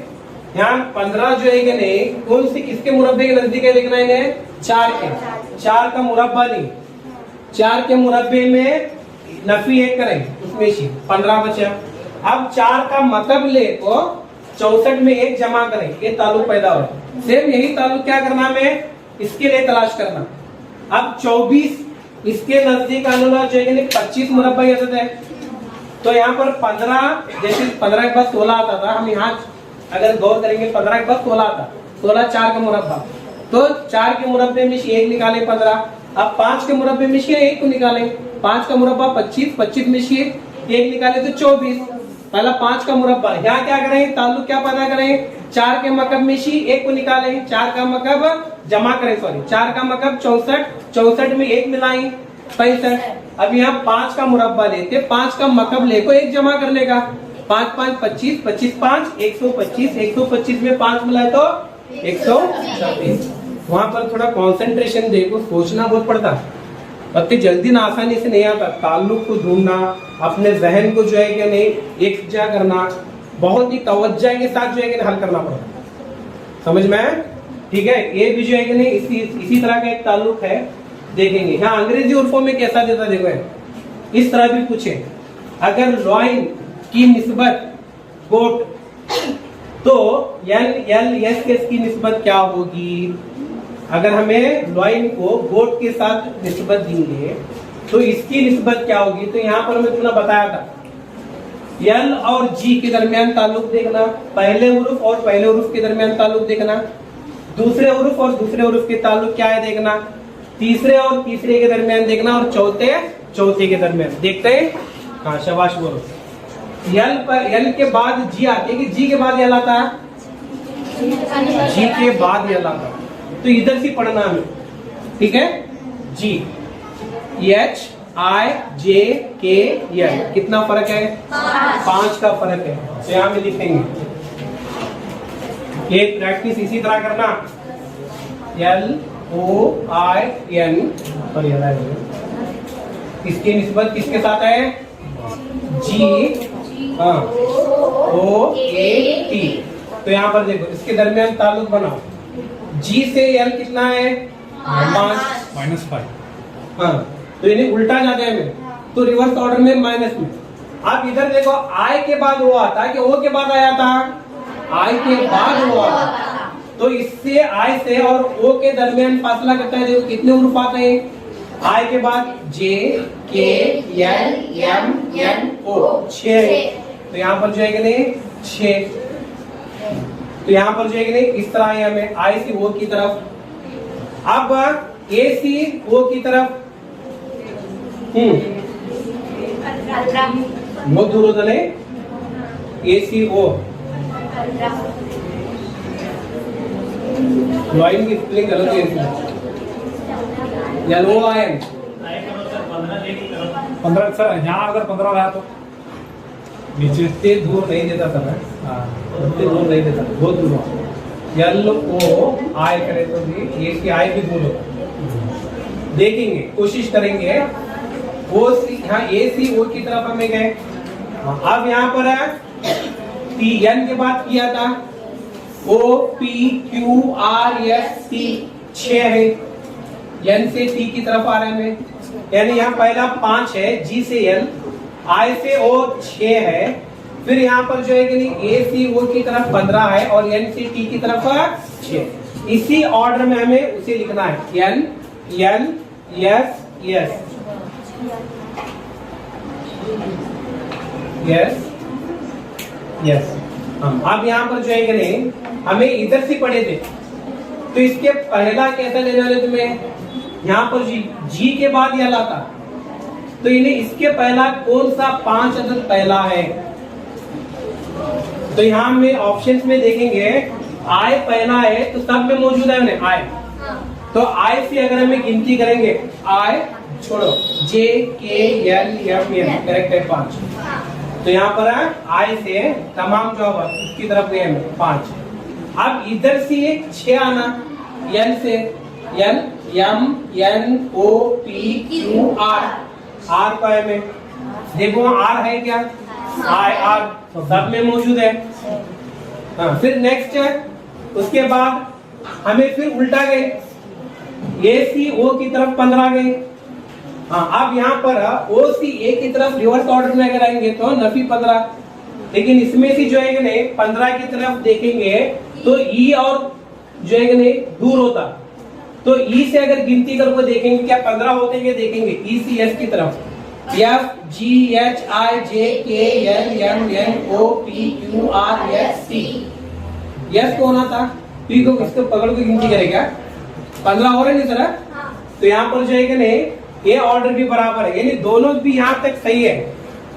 यहाँ 15 जो है कि नहीं, कौन सी किसके मुरब्बे के नजदीक है देखना है, 4 के। 4 का मुरब्बा नहीं, 4 के मुरब्बे में नफी 1 करें, उसमें से 15 बचा। अब 4 का मतलब ले को 64 में 1 जमा करें, ये ताल्लुक पैदा हो। सेम यही ताल्लुक क्या करना हमें, इसके लिए तलाश करना। अब 24 इसके नजदीक आने वाला जो है 25 मुरब्बा है, तो यहाँ पर 15, जैसे 15 के बाद 16 आता था, हम यहाँ अगर गौर करेंगे 15 के बाद 16 आता, 16 4 का मुरब्बा, तो 4 के मुरब्बे में से 1 निकाले 15। अब 5 के मुरब्बे में से 1 को निकालें, 5 का मुरब्बा 25, 25 में से 1 निकाले तो 24। पहला 5 का मुरब्बा, यहाँ क्या करें, ताल्लुक क्या पता करें, 4 के मकब में से 1 को निकालें, 4 का मकब जमा करें, सॉरी 4 का मकब 64, 64 में 1 मिलाएं 65। अब यहाँ 5 का मुरब्बा लेते, 5 का मकब ले को 1 जमा कर लेगा, 5 5 25, 25 5 125, 125 में 5 मिलाए तो 126। वहां पर थोड़ा कंसंट्रेशन देखो, सोचना बहुत पड़ता, इतनी जल्दी ना आसानी से नहीं आता। ताल्लुक को ढूंढना, अपने जहन को जो है कि नहीं एक जा करना, बहुत ही तवज्जो के साथ जो है कि हल करना पड़ता। समझ में आया? ठीक है, ये भी जो है कि नहीं इसी तरह का एक ताल्लुक है, देखेंगे। यहाँ अंग्रेजी उर्फों में कैसा देता देखो, इस तरह भी पूछे, अगर लॉइन की निस्बत गोट, तो एल एस की निस्बत क्या होगी। अगर हमें लॉइन को गोट के साथ निस्बत देंगे तो इसकी निस्बत क्या होगी। तो यहाँ पर मैं तुमने बताया था, एल और जी के दरमियान ताल्लुक देखना, पहले उरूफ और पहले उरूफ के दरमियान ताल्लुक देखना, दूसरे उरूफ और दूसरे उरूफ के ताल्लुक क्या है देखना, तीसरे और तीसरे के दरमियान देखना, और चौथे के दरमियान देखते हैं। हाँ शाबाश, बोलो। यल पर यल के बाद जी आती है कि जी के बाद यल आता है, जी के बाद यल आता है, तो इधर से पढ़ना हमें, ठीक है। जी एच आई जे के यल, कितना फर्क है, 5 का फर्क है, तो यहाँ में लिखेंगे। एक प्रैक्टिस इसी तरह करना, एल ओ आई एन और इसकी निस्बत किसके साथ है, जी ओ ए टी। तो यहाँ पर देखो इसके दरमियान ताल्लुक बनाओ, जी से एल कितना है, 5 -5। हाँ, तो इन्हें उल्टा जाते हैं, तो रिवर्स ऑर्डर में माइनस में। आप इधर देखो, आई के बाद वो आता है कि ओ के बाद आया था, आई के बाद वो आता, तो इससे आई से और ओ के दरमियान फासला करता है, देखो कितने उरूफ आते हैं, आई के बाद जे के एल एम एन ओ, 6। तो यहाँ पर जो है कि नहीं 6, तो यहाँ पर जो है कि नहीं इस तरह है, हमें आई सी ओ की तरफ, अब ए सी ओ की तरफ, बहुत दूर होता नहीं, ए सी ओ लॉइन की स्पेलिंग गलत है, L O I N 15 sir, यहाँ अगर 15 रहा तो नीचे इतने दूर नहीं देता था मैं, इतने दूर नहीं देता, बहुत दूर हुआ। एल ओ आई करे तो भी ये सी आई भी दूर होगा, देखेंगे कोशिश करेंगे। ओ सी, यहाँ ए सी ओ की तरफ हमें गए, अब यहाँ पर है टी एन के बाद किया था, O P Q R S T 6 है, एन से टी की तरफ आ रहे हैं, यानी यहाँ पहला 5 है, जी से एल, आई से ओ 6 है, फिर यहाँ पर जो है कि नहीं ए सी ओ की तरफ 15 है और एन से टी की तरफ 6। इसी ऑर्डर में हमें उसे लिखना है, N N S S S S. अब यहाँ पर जो है कि नहीं हमें इधर से पढ़े थे, तो इसके पहला कैसा लेने वाले तुम्हें, यहाँ पर जी के बाद यह लाता, तो इन्हें इसके पहला कौन सा 5 अदद पहला है, तो यहाँ में ऑप्शंस में देखेंगे आई पहला है, तो सब में मौजूद है उन्हें आई, तो आई से अगर हमें गिनती करेंगे, आई छोड़ो जे K L M N correct है 5, तो यहाँ पर आई से तमाम जो उसकी तरफ गए 5। अब इधर से 6 आना, एन से N M N O P Q R R का है में, देखो आर है क्या, आई आर सब में मौजूद है। हाँ, फिर नेक्स्ट है, उसके बाद हमें फिर उल्टा गए, ए सी ओ की तरफ 15 गए। हाँ, अब यहाँ पर ओ सी ए की तरफ रिवर्स ऑर्डर में अगर आएंगे तो नफी 15, लेकिन इसमें से जो है कि नहीं 15 की तरफ देखेंगे तो ई और जो है कि नहीं दूर होता, तो ई से अगर गिनती करके देखेंगे क्या 15 होते हैं, देखेंगे ई सी एस की तरफ, F G H I J K L M N O P Q R S T, S कौन आता, पी को इसको पकड़ के गिनती करेगा 15 हो रहे नहीं सर। तो यहाँ पर जो है कि नहीं ये ऑर्डर भी बराबर है, यानी दोनों भी यहाँ तक सही है,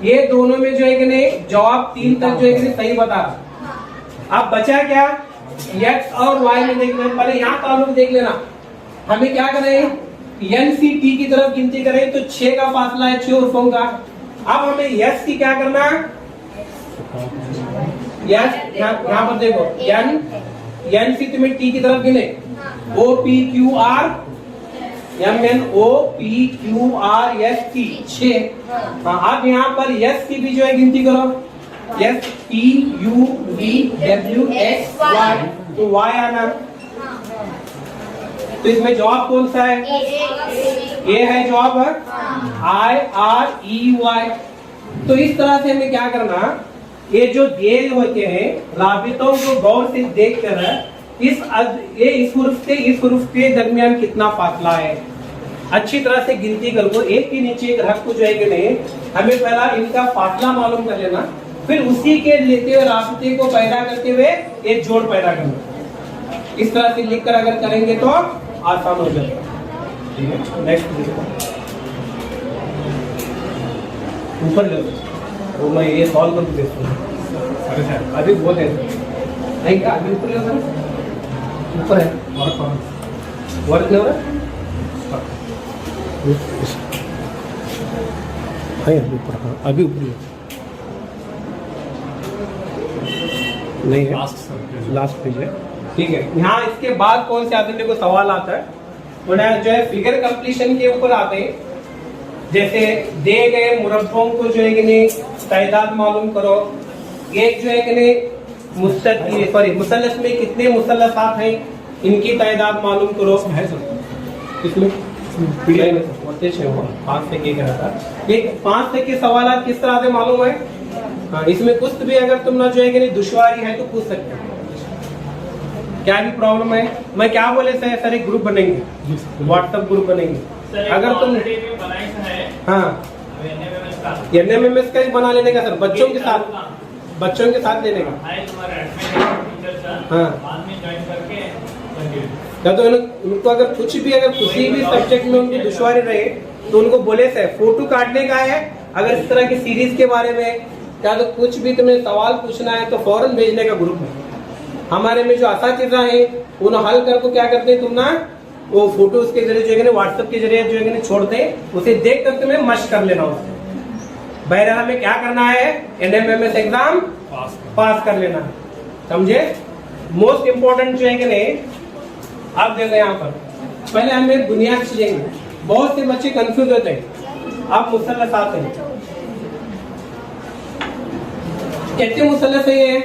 ये दोनों में जो है कि नहीं जवाब 3 तक जो है कि नहीं सही बता रहा। अब बचा क्या, एक्स और वाई में देखना, पहले यहाँ ताल्लुक देख लेना, हमें क्या करें एन सी टी की तरफ गिनती करें तो 6 का फासला है 6 उर्फों का। अब हमें यस की क्या करना है, यस यहाँ पर देखो एन सी तुम्हें टी की तरफ गिने, O P Q R M N O P Q R S T 6। अब यहाँ पर यस की भी जो है गिनती करो, S P U V W X Y, तो वाई आना, तो इसमें जवाब कौन सा है, ए है जवाब है, आई आर ई वाई। तो इस तरह से हमें क्या करना, ये जो दिए होते हैं राबितों को गौर से देख कर इस हुरूफ के दरमियान कितना फासला है अच्छी तरह से गिनती करो, एक के नीचे एक रख को जो है कि नहीं हमें पहला इनका फासला मालूम कर लेना, फिर उसी के लेते हुए रास्ते को पैदा करते हुए एक जोड़ पैदा करना। इस तरह से लिखकर अगर करेंगे तो आसान हो जाएगा। ठीक है, नेक्स्ट ऊपर ले वो मैं ये सॉल्व कर देता हूँ, अभी बहुत है नहीं क्या, अभी ऊपर ले ऊपर है वर्क नहीं हो रहा है ऊपर, हाँ अभी ऊपर नहीं है, लास्ट पेज है। ठीक है, यहाँ इसके बाद कौन से आते हैं, देखो सवाल आता है जो है फिगर कंप्लीशन के ऊपर आते हैं, जैसे दे गए मुरब्बों को जो है कि नहीं तादाद मालूम करो, एक जो है कि नहीं मुसल्लस में कितने मुसल्लसात हैं इनकी तादाद मालूम करो, है सर इसमें 5 तक के कहा था, ये 5 तक के सवाल किस तरह से मालूम है। हाँ, इसमें कुछ भी अगर तुम ना जो है कि नहीं दुश्वारी है तो पूछ सकते हो, क्या भी प्रॉब्लम है, मैं क्या बोले सर एक ग्रुप बनेंगे, व्हाट्सएप ग्रुप बनेंगे, अगर तुम हाँ एनएमएमएस का ही बना लेने का सर, बच्चों के साथ लेने का, हाँ तो उनको अगर कुछ भी अगर किसी भी सब्जेक्ट में उनकी दुश्वारी रहे तो उनको बोले से फोटो काटने का है, अगर इस तरह की सीरीज के बारे में क्या तो कुछ भी तुम्हें सवाल पूछना है तो फौरन भेजने का ग्रुप है हमारे में, जो असातिज़ा है उन्हें हल कर को क्या करते हैं तुम ना वो फोटो उसके जरिए जो है व्हाट्सएप के जरिए जो है छोड़ते, उसे देख कर तुम्हें मश्क कर लेना उससे। बहरहाल हमें क्या करना है, एनएमएमएस एग्जाम पास कर लेना, समझे। मोस्ट इम्पोर्टेंट जो है कि नहीं, आप देखो यहाँ पर पहले हमें बुनियाद सीखेंगे, बहुत से बच्चे कंफ्यूज होते हैं। आप मुसल्लस आते हैं, कितने मुसल्लस है ये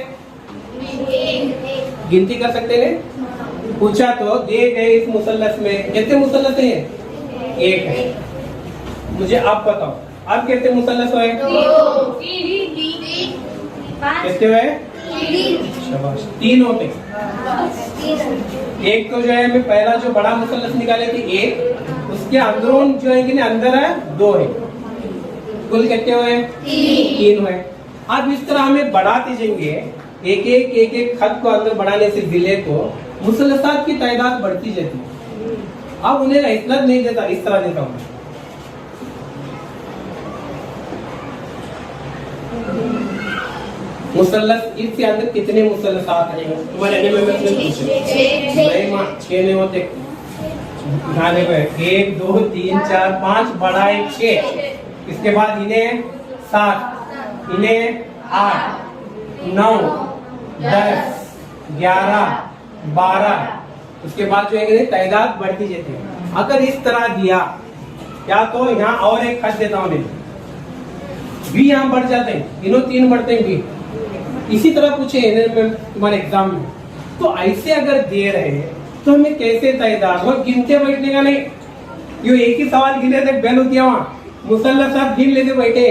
गिनती कर सकते हैं, पूछा तो दे गए इस मुसल्लस में कितने मुसल्लस हैं, एक है, मुझे आप बताओ अब कितने मुसल्लस हुए, कितने हुए, शाबाश 3 होते। एक तो जो है हमें पहला जो बड़ा मुसल्लस निकाले थे एक, उसके अंदरून जो है कि अंदर है 2 है, कुल कितने हुए, 3 हुए। अब इस तरह हमें बढ़ाते जाएंगे, एक एक खत को अंदर बढ़ाने से जिले को मुसल्लसात की तादाद बढ़ती जाती है। अब उन्हें इतना नहीं देता, इस तरह देता हूँ, मुसल्लस इसके अंदर कितने मुसल्लसात हैं तुम्हारे एनएमएमएस में पूछे, नहीं मां 6 नहीं होते, उठाने पे 1 2 3 4 5 बड़ा 1 6, इसके बाद इन्हें 7, इन्हें 8 9 10 11 12, उसके बाद जो है तादाद बढ़ती जाती है। अगर इस तरह दिया या तो यहाँ और एक खत देता हूँ, भी यहाँ बढ़ जाते हैं, इन्हों 3 बढ़ते हैं भी। इसी तरह पूछे तुम्हारे एग्जाम में, तो ऐसे अगर दे रहे हैं तो हमें कैसे तादाद, वो गिनते बैठने का नहीं। यो एक ही सवाल गिने थे बेल होती है वहाँ, मुसल्लस आप गिन लेते बैठे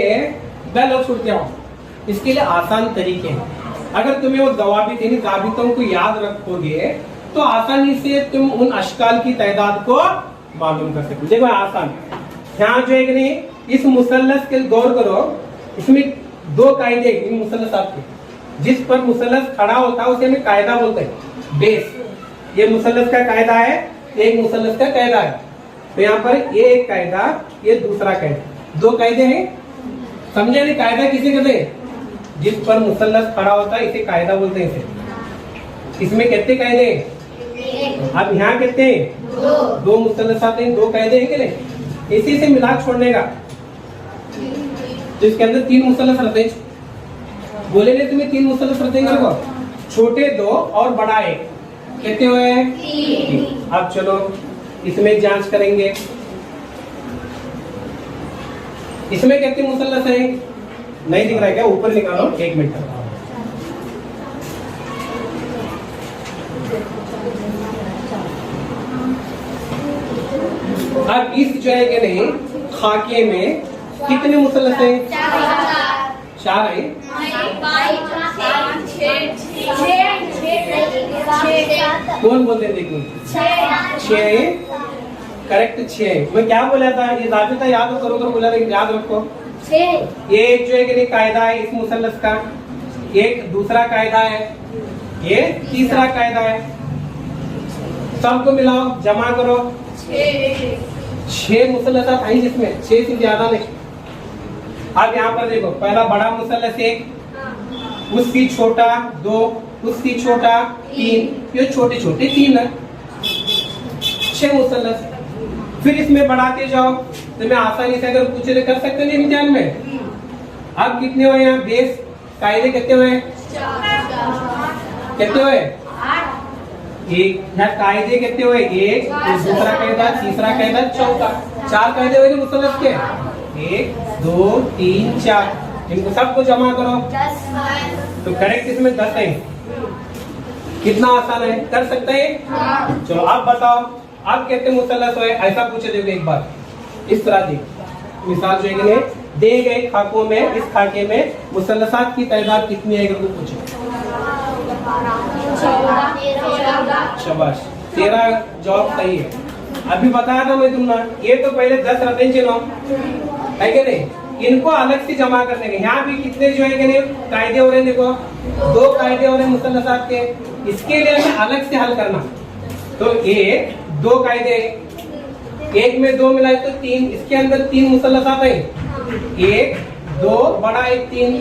बेल हो छूट गया। इसके लिए आसान तरीके हैं। अगर तुम्हें वो जवाबी जाबितों को याद रखोगे तो आसानी से तुम उन अशकाल की तादाद को मालूम कर सकते। देखो आसान, यहाँ जो है कि नहीं, इस मुसल्लस के गौर करो, इसमें 2 कायदे इन मुसल्लस आपके, जिस पर मुसल्लस खड़ा होता है उसे हमें कायदा बोलते हैं, बेस। ये मुसल्लस का कायदा है, एक मुसल्लस का कायदा है। तो यहाँ पर ये एक कायदा, ये दूसरा कायदा, 2 कायदे हैं। समझे नहीं? कायदा किसे कहते हैं? जिस पर मुसल्लस खड़ा होता है इसे कायदा बोलते हैं। इसे इसमें कितने कायदे हैं? अब यहाँ कहते हैं 2 मुसल्लस आते हैं, 2 कायदे हैं कि नहीं? इसी से मिला छोड़ने का, तो इसके अंदर 3 मुसल्लस रहते हैं। बोले नहीं तुम्हें 3 मुसल्लस रहते हैं, छोटे 2 और बड़ा 1, कहते हुए 3। अब चलो इसमें जांच करेंगे, इसमें कितने मुसल्लस है? नहीं दिख रहा है क्या? ऊपर निकालो, 1 मिनट। अब इस जो है कि नहीं, खाके में कितने मुसल्लस हैं? 4 है। कौन बोलते हैं? देखो 6 है, करेक्ट 6 है। मैं क्या बोला था? ये जाबिता याद करो तो बोला था, याद रखो। एक जो है कि नहीं कायदा है इस मुसल्लस का, एक दूसरा कायदा है, ये तीसरा कायदा है। सबको मिलाओ, जमा करो, 6 मुसल्लस आई जिसमें 6 से ज्यादा नहीं। अब यहाँ पर देखो, पहला बड़ा मुसल्लस 1, उसकी छोटा 2, उसकी छोटा 3, ये छोटे छोटे 3 है, 6 मुसल्लस। फिर इसमें बढ़ाते जाओ, तो मैं आसानी से अगर पूछे कर सकते नहीं इम्तिहान में। अब कितने हुए यहाँ बेस कायदे? कितने हुए? कितने हुए? 1। यहाँ कायदे कितने हुए? 1, दूसरा कायदा, तीसरा कायदा, चौथा, 4 कायदे हुए मुसल्लस के। 1 2 3 4, इनको सबको जमा करो, तो करेक्ट इसमें 10 है। कितना आसान है, कर सकते हैं? चलो अब बताओ, अब कितने मुसल्लस हुए? ऐसा पूछे देखो एक बार, इस तरह देख, मिसाल जो है दे गए खाकों में, इस खाके में मुसल्लसात की तादाद कितनी है? अगर पूछे, शाबाश, 13 जवाब सही है। अभी बताया था मैं तुमने, ये तो पहले 10 रहते है कि नहीं, इनको अलग से जमा करने के। यहाँ भी कितने जो है कि नहीं कायदे हो रहे हैं, देखो 2 कायदे हो रहे हैं मुसल्लसात के, इसके लिए हमें अलग से हल करना। तो 1 2 कायदे, 1 में 2 मिलाए तो 3, इसके अंदर 3 मुसल्लसात हैं, 1 2 बड़ा 1 3,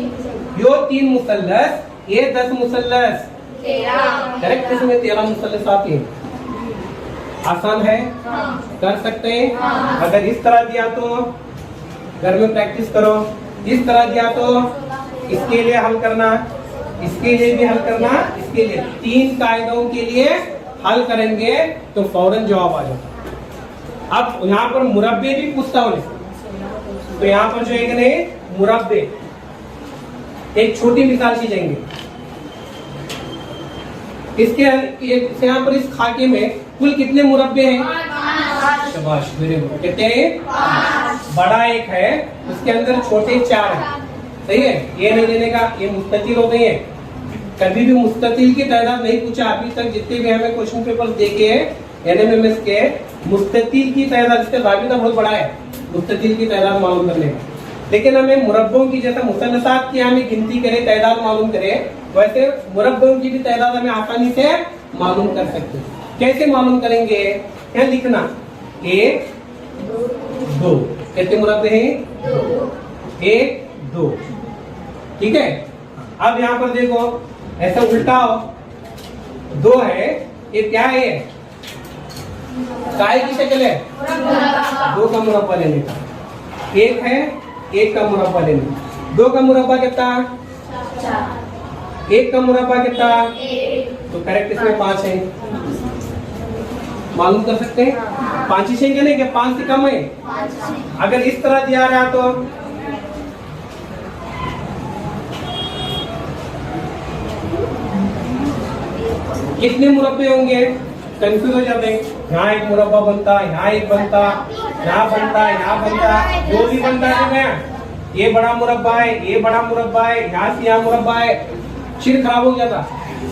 यो 3 मुसल्लस, ये 10 मुसल्लस, करेक्ट। इसमें 13 मुसल्लसात हैं। आसान है, कर सकते हैं। अगर इस तरह दिया तो घर में प्रैक्टिस करो, इस तरह दिया तो इसके लिए हल करना, इसके लिए भी हल करना, इसके लिए 3 कायदों के लिए हल करेंगे तो फौरन जवाब आ जाता। अब यहाँ पर मुरब्बे भी पूछता हूँ, तो यहाँ पर जो है कि नहीं मुरब्बे, एक छोटी मिसाल से जाएंगे। इसके यहाँ पर इस खाके में कुल कितने मुरब्बे हैं? शाबाश, वेरी गुड। कहते हैं बड़ा 1 है, उसके अंदर छोटे 4 है, सही है। ये नहीं देने का, ये मुस्ततिल हो गई है। कभी भी मुस्ततिल की तादाद नहीं पूछा अभी तक, जितने भी हमें क्वेश्चन पेपर देखे हैं एनएमएमएस के, मुस्ततिल की तादाद, इसका राबिता बहुत बड़ा है मुस्ततिल की तादाद मालूम करने का। लेकिन हमें मुरब्बों की, जैसा मुसल्लसात की हमें गिनती करें, तादाद मालूम करें, वैसे मुरब्बों की भी तादाद हमें आसानी से मालूम कर सकते हैं। कैसे मालूम करेंगे? यहाँ लिखना 1 2, कितने मुरब्बे हैं? 1 2, ठीक है। अब यहाँ पर देखो, ऐसा उल्टा हो, 2 है, ये क्या है? काय की शक्ल है, 2 का मुरब्बा लेने का। 1 है, 1 का मुरब्बा लेने, 2 का मुरब्बा कितना? 1 का मुरब्बा कितना? तो करेक्ट इसमें 5 है। मालूम कर सकते हैं? 5 ही चाहिए नहीं, क्या 5 से कम है? अगर इस तरह दिया रहा तो कितने मुरब्बे होंगे? कंफ्यूज हो जाते हैं। यहाँ एक मुरब्बा बनता, यहाँ एक बनता, यहाँ बनता, यहाँ बनता, दो भी बनता है क्या? ये बड़ा मुरब्बा है, ये बड़ा मुरब्बा है, यहाँ से यहाँ मुरब्बा है, सिर खराब हो जाता।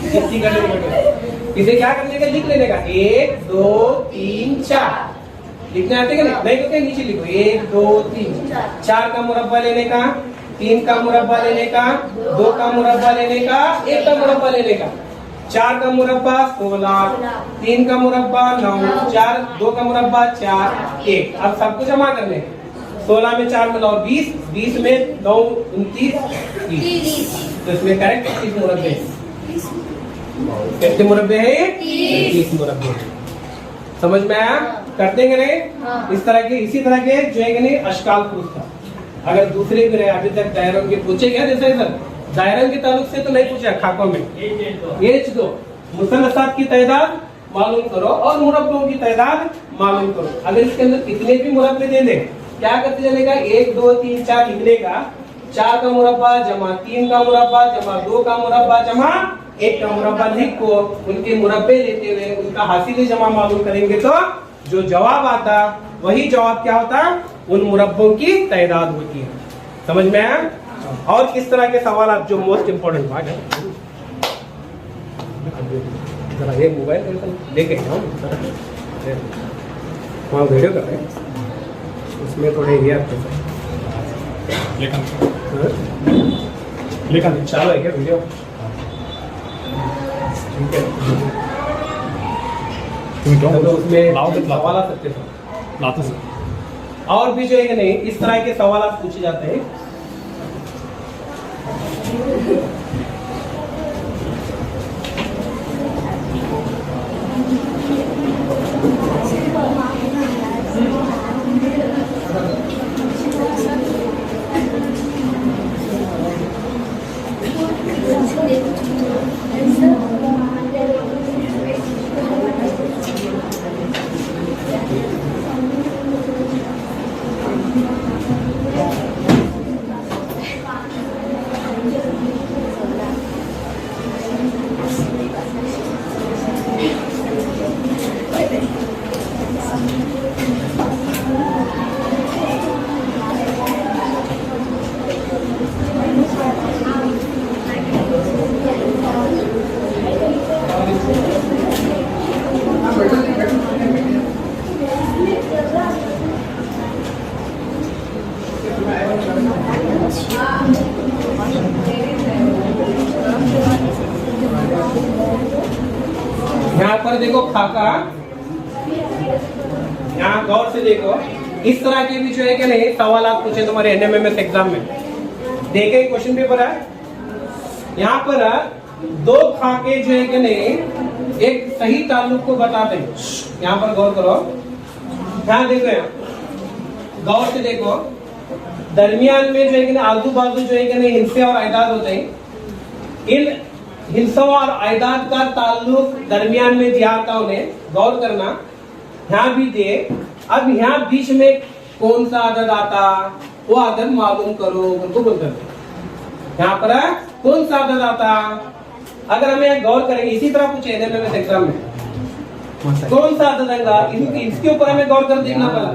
इसी इसे क्या करने का? लिख लेने का 1 2 3 4 लिखने आते क्या? नहीं तो क्या नीचे लिखो 1 2 3 4 का मुरब्बा लेने का, 3 का मुरब्बा लेने का, 2 का मुरब्बा लेने का, 1 का मुरब्बा लेने का। 4 का मुरब्बा 16, 3 का मुरब्बा 9, 4 2 का मुरब्बा 4 1। अब सबको जमा कर ले। 16 में 4 मिलाओ 20, 20 में 9 29 30। तो इसमें करेक्ट 30 मुरब्बे। कितने मुरब्बे हैं? 30 मुरब्बे। समझ में आया? कर देंगे नहीं? इस तरह के, इसी तरह के जो है नहीं अशकाल पूछता। अगर दूसरे भी रहे अभी तक दायरों के पूछे क्या? जैसे सर दायरों के ताल्लुक से तो नहीं पूछा खाकों में। एच दो मुसन्नसात की तादाद मालूम करो और मुरब्बों की तादाद मालूम करो। अगर इसके अंदर कितने भी मुरब्बे दे दे, क्या करते चलेगा? 1 2 3 4 लिख लेगा। 4 का मुरब्बा जमा 3 का मुरब्बा जमा 2 का मुरब्बा जमा 1 का मुरब्बा लिख को उनके मुरब्बे लेते हुए उनका हासिल जमा मालूम करेंगे तो जो जवाब आता वही जवाब क्या होता? उन मुरब्बों की तादाद होती है। समझ में आया? और किस तरह के सवाल आप जो मोस्ट इम्पोर्टेंट भाग है, जरा ये मोबाइल लेके वहाँ वीडियो कर रहे हैं, उसमें थोड़े ये आपके लेकिन चालू है क्या वीडियो? ठीक है, तो उसमें सवाल आ सकते हैं। और भी जो है कि नहीं इस तरह के सवाल पूछे जाते हैं। यहाँ पर देखो खाका, यहाँ गौर से देखो। इस तरह के भी जो है कि नहीं सवाल आप पूछे तुम्हारे एनएमएमएस एग्जाम में, देखे क्वेश्चन पेपर है। यहाँ पर 2 खाके जो है कि नहीं एक सही ताल्लुक को बताते हैं। यहाँ पर गौर करो, ध्यान देखो, गौर से देखो। दरमियान में जो है कि आजू बाजू जो है कि नहीं हिस्से और आयदाद होते हैं। इन हिस्सों और आयदाद का ताल्लुक दरमियान में दिया था उन्हें, गौर करना। यहाँ भी दे, अब यहाँ बीच में कौन सा आदद आता वो आदद मालूम करो, उनको बोलते हैं। यहाँ पर कौन सा आदद आता, अगर हमें गौर करेंगे इसी तरह पूछे एनएमएमएस एग्जाम में कौन सा आदद आएगा, इसके ऊपर हमें गौर कर देखना पड़ा।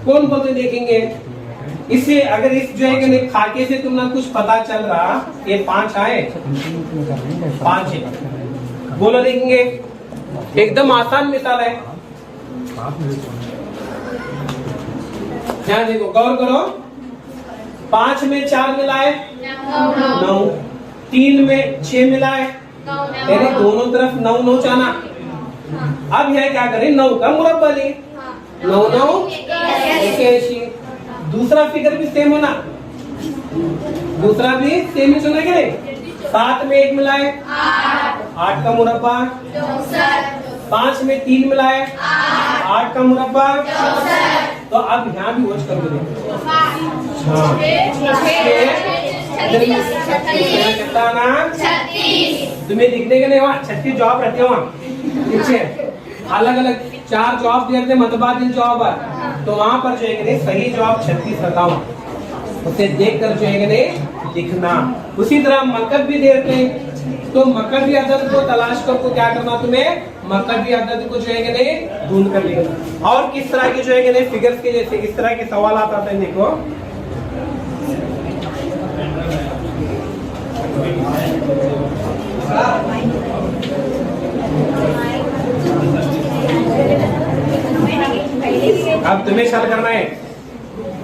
कौन बोलते देखेंगे इससे। अगर इस जो है कि खाके से तुमने कुछ पता चल रहा, ये 5 आए, 5 है, बोलो देखेंगे। एकदम आसान मिसाल है। ध्यान देखो, गौर करो। 5 में 4 मिलाए 9, 3 में 6 मिलाए, यानी दोनों तरफ 9 9 जाना। अब यह क्या करें, 9 का मुरब्बा ले, 9 9 81। दूसरा फिगर भी सेम होना, दूसरा भी सेम ही सुना क्या? 7 में 1 मिलाए 8 का मुरब्बा, 5 में 3 मिलाए 8 का मुरब्बा। तो अब यहाँ भी वॉच कर दो, तुम्हें दिखने के नहीं वहाँ 36 जॉब रहते हैं वहाँ पीछे अलग अलग चार जवाब दिए मतबादिल जवाब है, तो वहां पर जो है कि नहीं सही जवाब 36 बताओ, उसे देख कर जो है कि नहीं लिखना। उसी तरह मकब भी देते हैं, तो मकबी अदद को तलाश करके क्या करना तुम्हें, मकबी अदद को जो है कि नहीं ढूंढ कर लिखना। और किस तरह के जो है कि नहीं फिगर्स के जैसे इस तरह के सवाल आते हैं, देखो अब तुम्हें हल करना है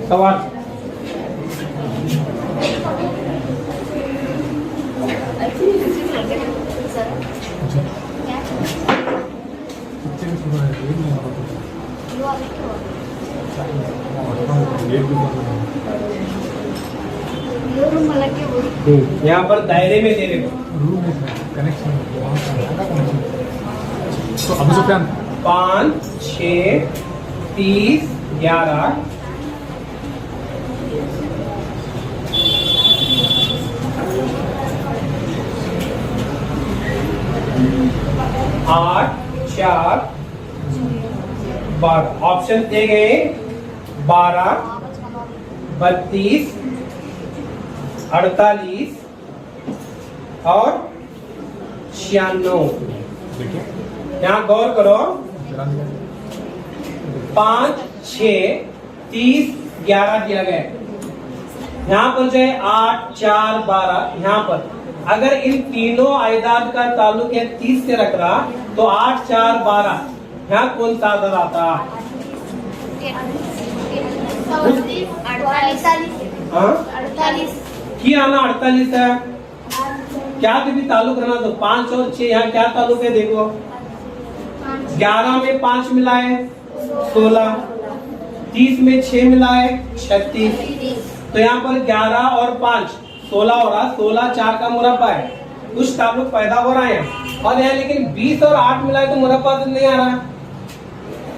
सवाल। यहाँ पर दायरे में दे रहे हो कनेक्शन तो अभी सुफियान 5, 6, 30, 11, 8, 4, 12 ऑप्शन दिए गए 12, 32, 48 और 96। यहाँ गौर करो 5, 6, 30, 11 दिया गया है। यहाँ पर जो है 8, 4, 12, यहाँ पर अगर इन तीनों आयदाद का ताल्लुक है 30 से रख रहा तो 8, 4, 12 यहाँ कौन सा आदद आता? की आना 48 है, क्या भी ताल्लुक रहना तो 5 और 6 यहाँ क्या ताल्लुक है देखो, 11 में 5 मिलाए 16, 30 में 6 मिलाए 36, तो यहाँ पर 11 और 5 16 हो रहा, 16 4 का मुरब्बा है, कुछ ताल्लुक पैदा हो रहा है। और यहाँ लेकिन 20 और 8 मिलाए तो मुरब्बा तो नहीं आ रहा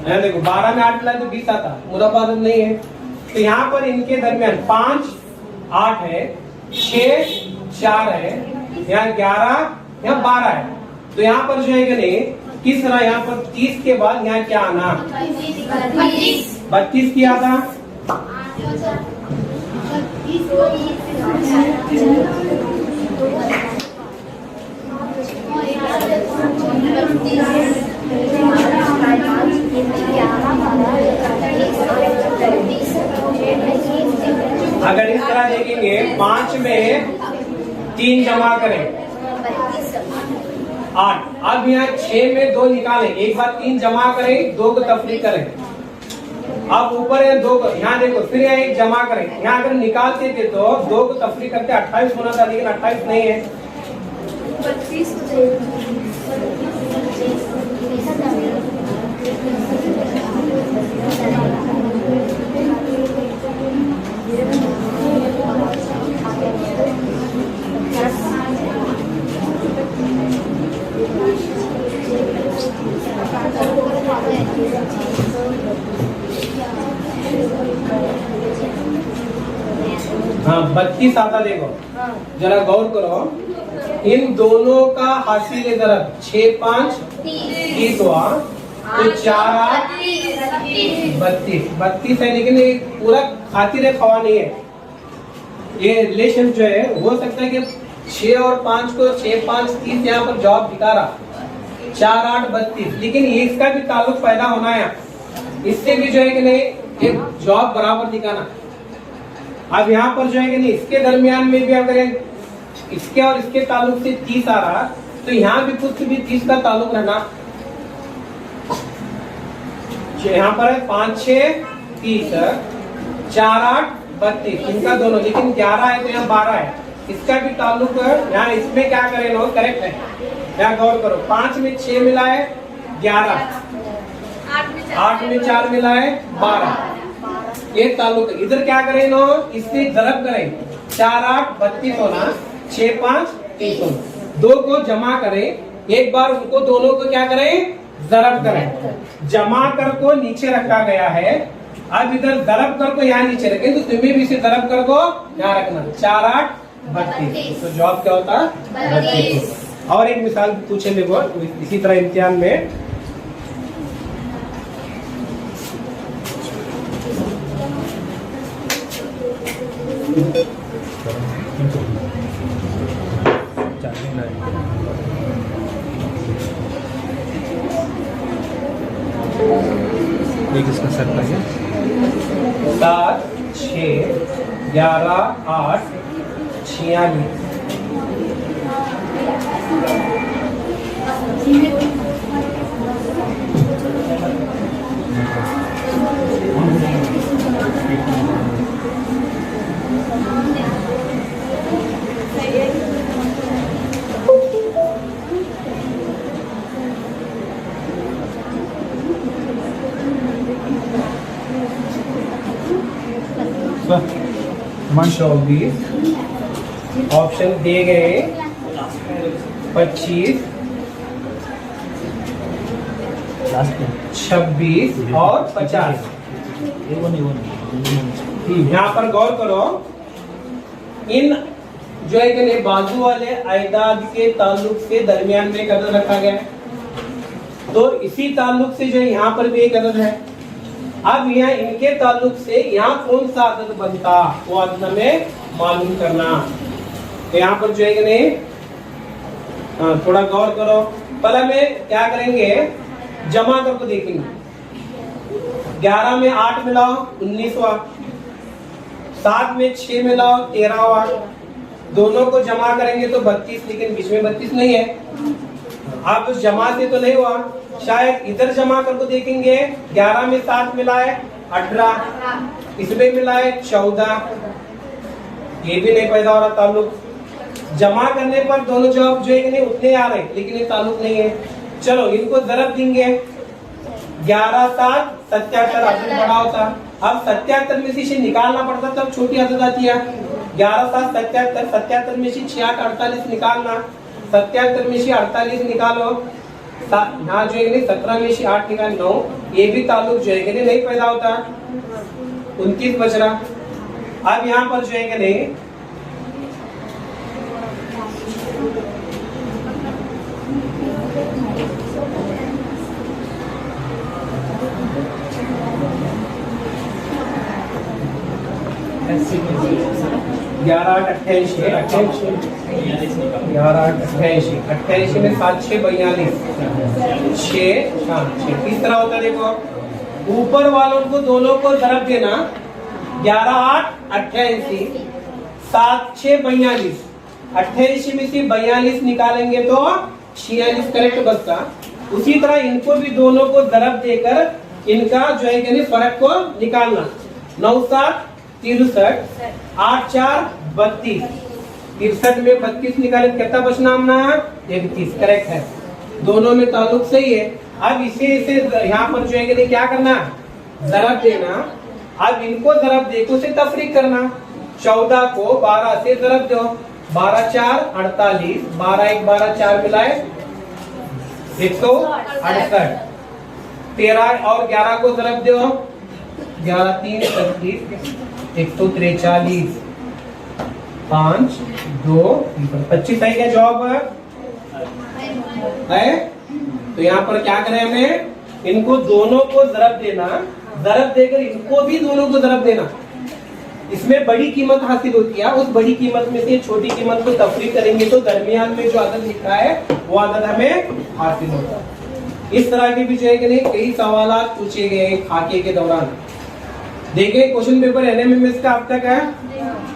है, देखो 12 में 8 मिलाए तो 20 आता, मुरब्बा तो नहीं है। तो यहाँ पर इनके दरमियान 5, 8 है, 6, 4 है, यहाँ 11, यहाँ 12 है, तो यहाँ पर जो है कि नहीं किस तरह यहाँ पर 30 के बाद यहाँ क्या आना, 32 किया था। अगर इस तरह देखेंगे 5 में 3 जमा करें 8, अब यहाँ 6 में 2 निकालें, एक बार 3 जमा करें 2 को तफरीक करें, अब ऊपर है 2 को यहाँ देखो, फिर यहाँ 1 जमा करें, यहाँ अगर निकालते थे तो 2 को तफरीक करते 28 होना था, लेकिन 28 नहीं है। हाँ 32 आता देखो, जरा गौर करो, इन दोनों का हासिल दरअ 6, 5, 30 हुआ, तो 4, 8, 32 है, लेकिन ये पूरा खातिर खवा नहीं है। ये रिलेशन जो है हो सकता है कि 6 और 5 को 6, 5, 30 यहाँ पर जवाब दिखा रहा, 4, 8, 32, लेकिन इसका भी ताल्लुक पैदा होना है, इससे भी जो है कि नहीं एक जवाब बराबर दिखाना। अब यहाँ पर जो है कि नहीं इसके दरमियान में भी अगर इसके और इसके ताल्लुक से 30 आ रहा, तो यहाँ भी कुछ भी 30 का ताल्लुक रहना। यहाँ पर है 5, 6, 30, 4, 8, 32, इनका दोनों, लेकिन 11 है तो यहाँ 12 है, इसका भी ताल्लुक यहाँ इसमें क्या करें लोग करेक्ट है। यहाँ गौर करो, 5 में 6 मिला है 11, 8 में 4 मिला है 12, ये ताल्लुक है। इधर क्या करें नो, इससे जरब करें, 4, 8, 32 होना, 6, 5, 30 होना, 2 को जमा करें, एक बार उनको दोनों को क्या करें जरब करें, जमा कर को नीचे रखा गया है, अब इधर जरब कर को यहाँ नीचे रखें, तो तुम्हें भी इसे जरब कर को यहाँ रखना, 4, 8, 32, तो जवाब क्या होता 32। और एक मिसाल पूछे मेरे को इसी तरह इम्तिहान में, एक इसका सर का है 7, 6, 11, 8, 46। वन 24 ऑप्शन दिए गए 25, 26 और 50। यहाँ पर गौर करो, इन जो है कि बाजू वाले आयदाद के ताल्लुक से दरमियान में एक अदद रखा गया है, तो इसी ताल्लुक से जो है यहाँ पर भी एक अदद है। अब यहाँ इनके ताल्लुक से यहाँ कौन सा अदद बनता, वो अदद हमें मालूम करना। तो यहाँ पर जो है कि नहीं, थोड़ा गौर करो। पहले में क्या करेंगे, जमा करके देखेंगे। 11 में 8 मिलाओ 19वां, 7 में 6 मिलाओ 13वां, दोनों को जमा करेंगे तो 32, लेकिन बीच में 32 नहीं है। आप उस जमा से तो नहीं हुआ, शायद इधर जमा करके देखेंगे। 11 में 7 मिलाए 18, इसमें मिलाए 14, ये भी नहीं पैदा हो रहा ताल्लुक। जमा करने पर दोनों जवाब जो है नहीं उतने आ रहे, लेकिन ये ताल्लुक नहीं है। चलो इनको जरब देंगे, 11, 7, 77 अदद बड़ा होता। अब 77 में से निकालना पड़ता, तब छोटी अदद आती है। 11, 7, 77, 77 में से 6, 8, 48 निकालना, 77 में से 48 निकालो, यहाँ जो है 17 में से 8 निकाल 9, ये भी ताल्लुक जो है नहीं पैदा होता, 29 बच रहा। अब यहाँ पर जो है नहीं ग्यारह 88, 88 में 7, 6, 42, 6, किस तरह होता है देखो, ऊपर वालों को दोनों को जरब देना, 11, 8, 88, 7, 6, 42, 88 में से 42 निकालेंगे तो 46 करेक्ट बचता। उसी तरह इनको भी दोनों को जरब देकर इनका जो है कि फर्क को निकालना, 9, 7, 63, 8, 4, 32, 63 में 32 निकाले कितना बचना हमना 31, करेक्ट है। दोनों में ताल्लुक सही है। अब इसे यहाँ पर जो है कि क्या करना, जरब देना। अब इनको जरब देखो से तफरीक करना, 14 को 12 से जरब दो, 12, 4, 48, 12, 1, 12, 4 मिलाए 168, 13 और 11 को जरब दो, 11, 3, 36, 143, 5, 2, 25 है क्या जवाब है? तो यहाँ पर क्या करें हमें, इनको दोनों को जरब देना, जरब देकर इनको भी दोनों को जरब देना। इसमें बड़ी कीमत हासिल होती है, उस बड़ी कीमत में से छोटी कीमत को तफरीक करेंगे तो दरमियान में जो अदद लिखा है वो अदद हमें हासिल होता है। इस तरह के भी जो है कि नहीं कई सवाल पूछे गए खाके के दौरान। देखिए क्वेश्चन पेपर एनएमएमएस का अब तक है,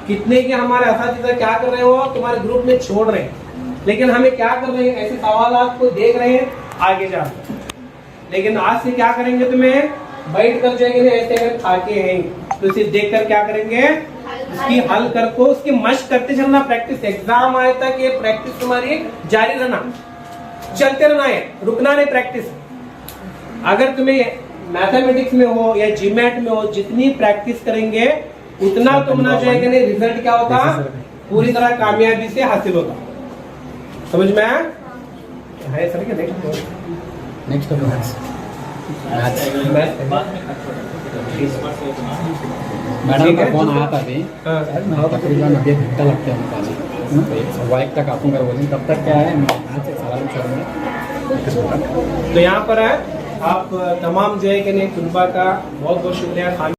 कितने के हमारे असातिज़ा क्या कर रहे हो, तुम्हारे ग्रुप में छोड़ रहे हैं, लेकिन हमें क्या कर रहे हैं, ऐसे सवाल को देख रहे हैं आगे जा। लेकिन आज से क्या करेंगे, तुम्हें बैठ कर जाएंगे ऐसे अगर खाके हैं तो इसे देख कर क्या करेंगे, उसकी हल कर को उसकी मशक करते चलना। प्रैक्टिस एग्जाम आए तक ये प्रैक्टिस तुम्हारी जारी रहना, चलते रहना है, रुकना नहीं प्रैक्टिस। अगर तुम्हें मैथमेटिक्स में हो या जीमैट में हो, जितनी प्रैक्टिस करेंगे उतना तुमना जो है रिजल्ट क्या होता, पूरी तरह कामयाबी से हासिल होता। समझ में आया है सर? क्या नेक्स्ट मैडम का फोन आया था अभी, तकरीबन अभी 1 घंटा लगता है उनका, सवा 1 तक आपको बोलेंगे, तब तक क्या है मैं आज से सवाल छोड़ूंगा। तो यहाँ पर है आप तमाम जो है कि तुलबा का बहुत बहुत शुक्रिया।